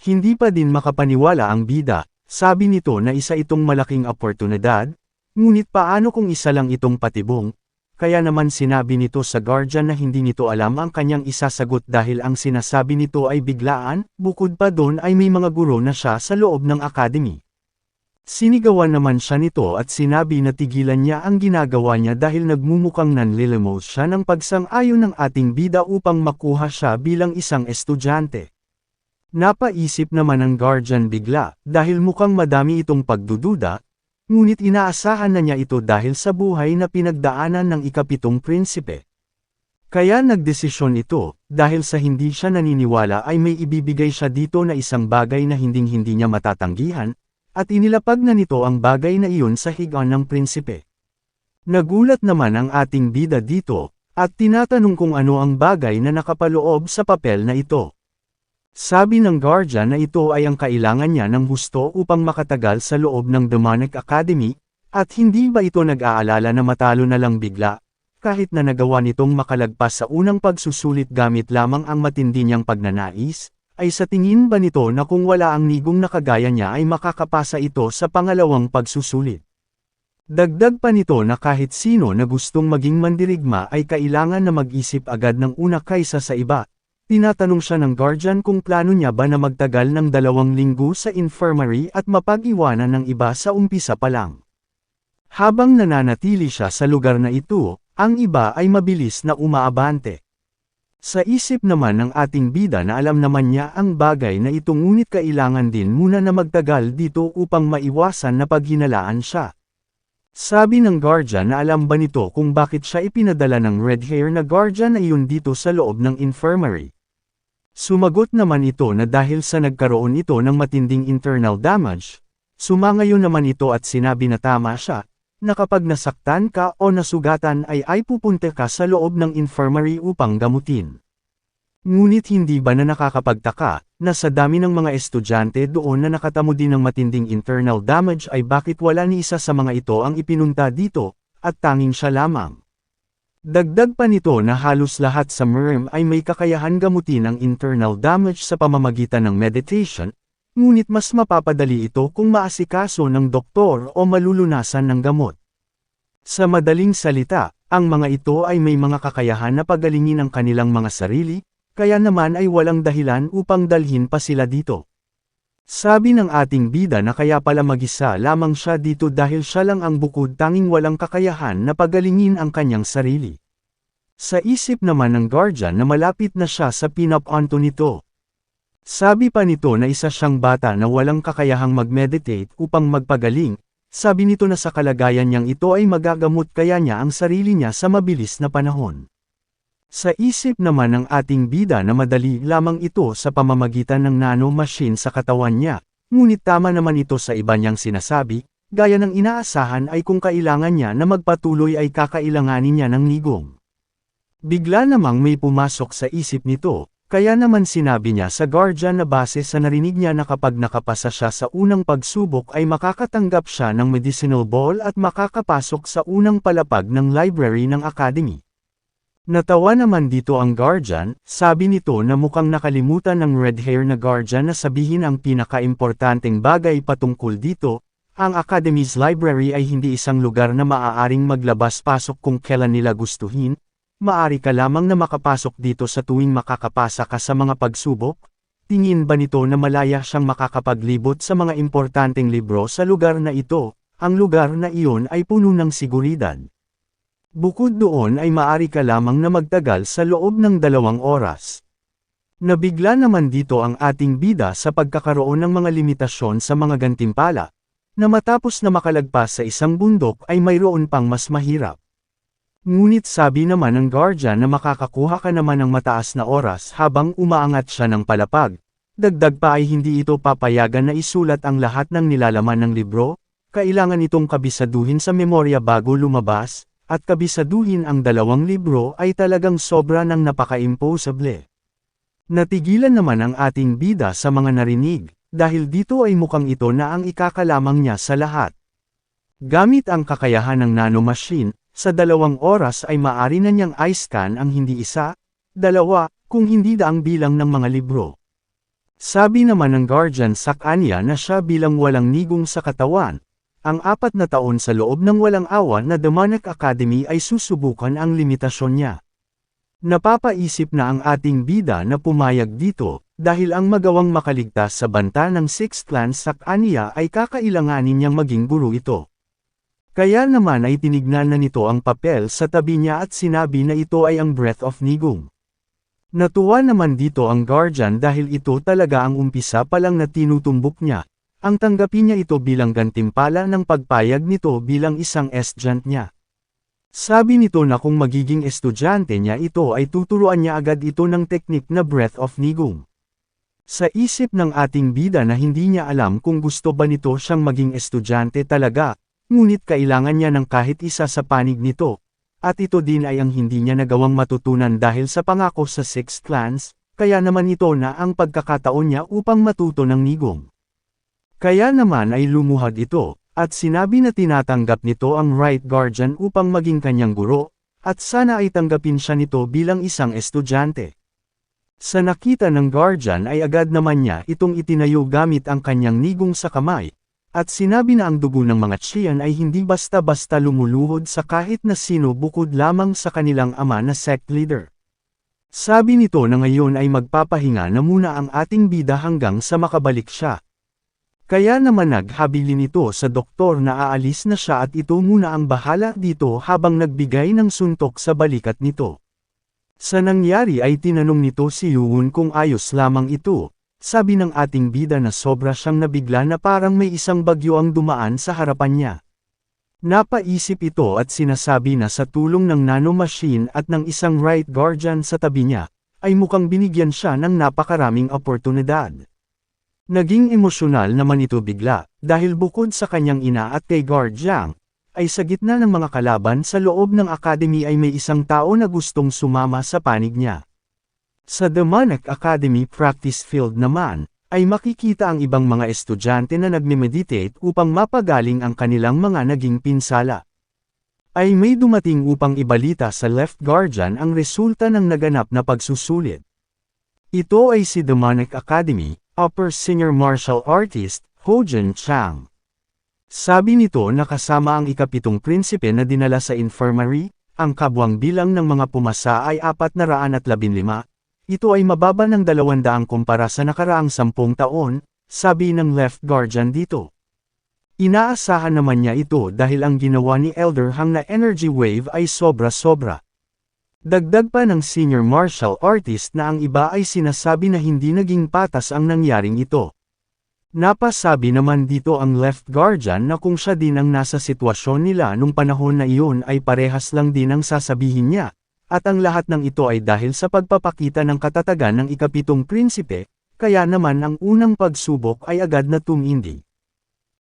Hindi pa din makapaniwala ang bida, sabi nito na isa itong malaking oportunidad, ngunit paano kung isa lang itong patibong, kaya naman sinabi nito sa guardian na hindi nito alam ang kanyang isasagot dahil ang sinasabi nito ay biglaan, bukod pa doon ay may mga guro na siya sa loob ng academy. Sinigawan naman siya nito at sinabi na tigilan niya ang ginagawa niya dahil nagmumukhang nanlilimos siya ng pagsang-ayon ng ating bida upang makuha siya bilang isang estudyante. Napaisip naman ang guardian bigla, dahil mukhang madami itong pagdududa, ngunit inaasahan na niya ito dahil sa buhay na pinagdaanan ng ikapitong prinsipe. Kaya nagdesisyon ito, dahil sa hindi siya naniniwala ay may ibibigay siya dito na isang bagay na hinding-hindi niya matatanggihan, at inilapag na nito ang bagay na iyon sa higaan ng prinsipe. Nagulat naman ang ating bida dito, at tinatanong kung ano ang bagay na nakapaloob sa papel na ito. Sabi ng guardian na ito ay ang kailangan niya ng husto upang makatagal sa loob ng Demonic Academy, at hindi ba ito nag-aalala na matalo na lang bigla, kahit na nagawa nitong makalagpas sa unang pagsusulit gamit lamang ang matindi niyang pagnanais? Ay sa tingin ba nito na kung wala ang nigong na kagaya niya ay makakapasa ito sa pangalawang pagsusulit? Dagdag pa nito na kahit sino na gustong maging mandirigma ay kailangan na mag-isip agad ng una kaysa sa iba. Tinatanong siya ng guardian kung plano niya ba na magtagal ng 2 linggo sa infirmary at mapag-iwanan ng iba sa umpisa pa lang. Habang nananatili siya sa lugar na ito, ang iba ay mabilis na umaabante. Sa isip naman ng ating bida na alam naman niya ang bagay na ito ngunit kailangan din muna na magtagal dito upang maiwasan na paghinalaan siya. Sabi ng guardian na alam ba nito kung bakit siya ipinadala ng red hair na guardian na iyon dito sa loob ng infirmary. Sumagot naman ito na dahil sa nagkaroon ito ng matinding internal damage, sumangayon naman ito at sinabi na tama siya, na kapag nasaktan ka o nasugatan ay pupunta ka sa loob ng infirmary upang gamutin. Ngunit hindi ba na nakakapagtaka, na sa dami ng mga estudyante doon na nakatamo din ng matinding internal damage ay bakit wala ni isa sa mga ito ang ipinunta dito, at tanging siya lamang. Dagdag pa nito na halos lahat sa MRM ay may kakayahan gamutin ang internal damage sa pamamagitan ng meditation, ngunit mas mapapadali ito kung maasikaso ng doktor o malulunasan ng gamot. Sa madaling salita, ang mga ito ay may mga kakayahan na pagalingin ang kanilang mga sarili, kaya naman ay walang dahilan upang dalhin pa sila dito. Sabi ng ating bida na kaya pala mag-isa lamang siya dito dahil siya lang ang bukod tanging walang kakayahan na pagalingin ang kanyang sarili. Sa isip naman ng guardian na malapit na siya sa pinap-onto nito. Sabi pa nito na isa siyang bata na walang kakayahang mag-meditate upang magpagaling, sabi nito na sa kalagayan niyang ito ay magagamot kaya niya ang sarili niya sa mabilis na panahon. Sa isip naman ng ating bida na madali lamang ito sa pamamagitan ng nano-machine sa katawan niya, ngunit tama naman ito sa iba niyang sinasabi, gaya ng inaasahan ay kung kailangan niya na magpatuloy ay kakailanganin niya ng nigong. Bigla namang may pumasok sa isip nito. Kaya naman sinabi niya sa guardian na base sa narinig niya na kapag nakapasa siya sa unang pagsubok ay makakatanggap siya ng medicinal ball at makakapasok sa unang palapag ng library ng academy. Natawa naman dito ang guardian, sabi nito na mukhang nakalimutan ng red hair na guardian na sabihin ang pinaka-importanteng bagay patungkol dito, ang academy's library ay hindi isang lugar na maaaring maglabas-pasok kung kailan nila gustuhin. Maari ka lamang na makapasok dito sa tuwing makakapasa ka sa mga pagsubok? Tingin ba nito na malaya siyang makakapaglibot sa mga importanteng libro sa lugar na ito? Ang lugar na iyon ay puno ng seguridad. Bukod doon ay maari ka lamang na magtagal sa loob ng 2 oras. Nabigla naman dito ang ating bida sa pagkakaroon ng mga limitasyon sa mga gantimpala, na matapos na makalagpas sa isang bundok ay mayroon pang mas mahirap. Ngunit sabi naman ng Guardian na makakakuha ka naman ng mataas na oras habang umaangat siya ng palapag. Dagdag pa ay hindi ito papayagan na isulat ang lahat ng nilalaman ng libro, kailangan itong kabisaduhin sa memorya bago lumabas, at kabisaduhin ang 2 libro ay talagang sobra ng napaka-impossible. Natigilan naman ang ating bida sa mga narinig, dahil dito ay mukhang ito na ang ikakalamang niya sa lahat. Gamit ang kakayahan ng nanomachine, sa 2 oras ay maaari na niyang i-scan ang hindi 1, 2, kung hindi daang bilang ng mga libro. Sabi naman ng Guardian sa kanya na siya bilang walang nigong sa katawan, ang 4 na taon sa loob ng walang awa na Demonic Academy ay susubukan ang limitasyon niya. Napapaisip na ang ating bida na pumayag dito, dahil ang magawang makaligtas sa banta ng Sixth Clan sa kanya ay kakailanganin niyang maging guro ito. Kaya naman ay tinignan na nito ang papel sa tabi niya at sinabi na ito ay ang Breath of Nigong. Natuwa naman dito ang Guardian dahil ito talaga ang umpisa pa lang na tinutumbok niya. Ang tanggapin niya ito bilang gantimpala ng pagpayag nito bilang isang estudyante niya. Sabi nito na kung magiging estudyante niya ito ay tuturuan niya agad ito ng teknik na Breath of Nigong. Sa isip ng ating bida na hindi niya alam kung gusto ba nito siyang maging estudyante talaga, ngunit kailangan niya ng kahit isa sa panig nito, at ito din ay ang hindi niya nagawang matutunan dahil sa pangako sa Sixth Clans, kaya naman ito na ang pagkakataon niya upang matuto ng nigong. Kaya naman ay lumuhad ito, at sinabi na tinatanggap nito ang Right Guardian upang maging kanyang guro, at sana ay tanggapin siya nito bilang isang estudyante. Sa nakita ng Guardian ay agad naman niya itong itinayo gamit ang kanyang nigong sa kamay, at sinabi na ang dugo ng mga Qian ay hindi basta-basta lumuluhod sa kahit na sino bukod lamang sa kanilang ama na sect leader. Sabi nito na ngayon ay magpapahinga na muna ang ating bida hanggang sa makabalik siya. Kaya naman naghabilin ito sa doktor na aalis na siya at ito muna ang bahala dito habang nagbigay ng suntok sa balikat nito. Sa nangyari ay tinanong nito si Yuun kung ayos lamang ito. Sabi ng ating bida na sobra siyang nabigla na parang may isang bagyo ang dumaan sa harapan niya. Napaisip ito at sinasabi na sa tulong ng nanomachine at ng isang Right Guardian sa tabi niya, ay mukhang binigyan siya ng napakaraming oportunidad. Naging emosyonal naman ito bigla, dahil bukod sa kanyang ina at kay Guardian, ay sa gitna ng mga kalaban sa loob ng academy ay may isang tao na gustong sumama sa panig niya. Sa Demonic Academy Practice Field naman, ay makikita ang ibang mga estudyante na nagme-meditate upang mapagaling ang kanilang mga naging pinsala. Ay may dumating upang ibalita sa Left Guardian ang resulta ng naganap na pagsusulit. Ito ay si Demonic Academy, Upper Senior Martial Artist, Hojun Chang. Sabi nito na kasama ang ika-7 prinsipe na dinala sa infirmary, ang kabuang bilang ng mga pumasa ay 415. Ito ay mababa ng 200 kumpara sa nakaraang 10 taon, sabi ng Left Guardian dito. Inaasahan naman niya ito dahil ang ginawa ni Elder Hang na energy wave ay sobra-sobra. Dagdag pa ng senior martial artist na ang iba ay sinasabi na hindi naging patas ang nangyaring ito. Napasabi naman dito ang Left Guardian na kung siya din ang nasa sitwasyon nila nung panahon na iyon ay parehas lang din ang sasabihin niya. At ang lahat ng ito ay dahil sa pagpapakita ng katatagan ng ika-7 prinsipe, kaya naman ang unang pagsubok ay agad na tumindi.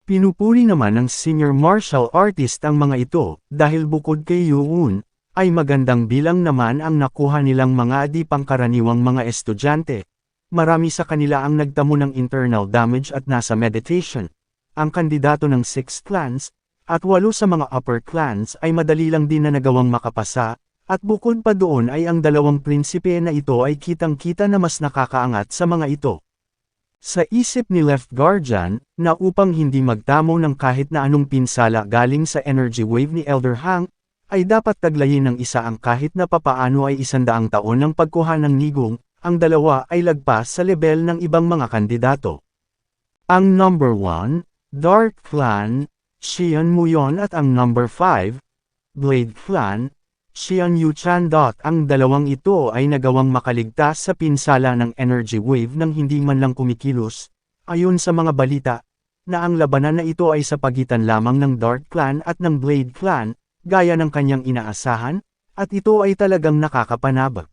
Pinupuri naman ng senior martial artist ang mga ito, dahil bukod kay Yuun, ay magandang bilang naman ang nakuha nilang mga di pangkaraniwang mga estudyante. Marami sa kanila ang nagtamo ng internal damage at nasa meditation. Ang kandidato ng 6 clans, at 8 sa mga upper clans ay madali lang din na nagawang makapasa. At bukod pa doon ay ang 2 prinsipe na ito ay kitang-kita na mas nakakaangat sa mga ito. Sa isip ni Left Guardian, na upang hindi magtamo ng kahit na anong pinsala galing sa energy wave ni Elder Hang, ay dapat taglayin ng isa ang kahit na papaano ay 100 taon ng pagkuha ng nigong, ang 2 ay lagpas sa level ng ibang mga kandidato. Ang number 1, Dark Clan, Xian Muyon at ang number 5, Blade Clan, Xian Yuchan. Ang 2 ito ay nagawang makaligtas sa pinsala ng energy wave nang hindi man lang kumikilos, ayon sa mga balita, na ang labanan na ito ay sa pagitan lamang ng Dark Clan at ng Blade Clan, gaya ng kanyang inaasahan, At ito ay talagang nakakapanabak.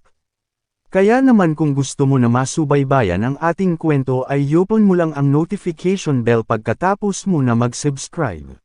Kaya naman kung gusto mo na masubaybayan ang ating kwento ay i-open mo lang ang notification bell pagkatapos mo na mag-subscribe.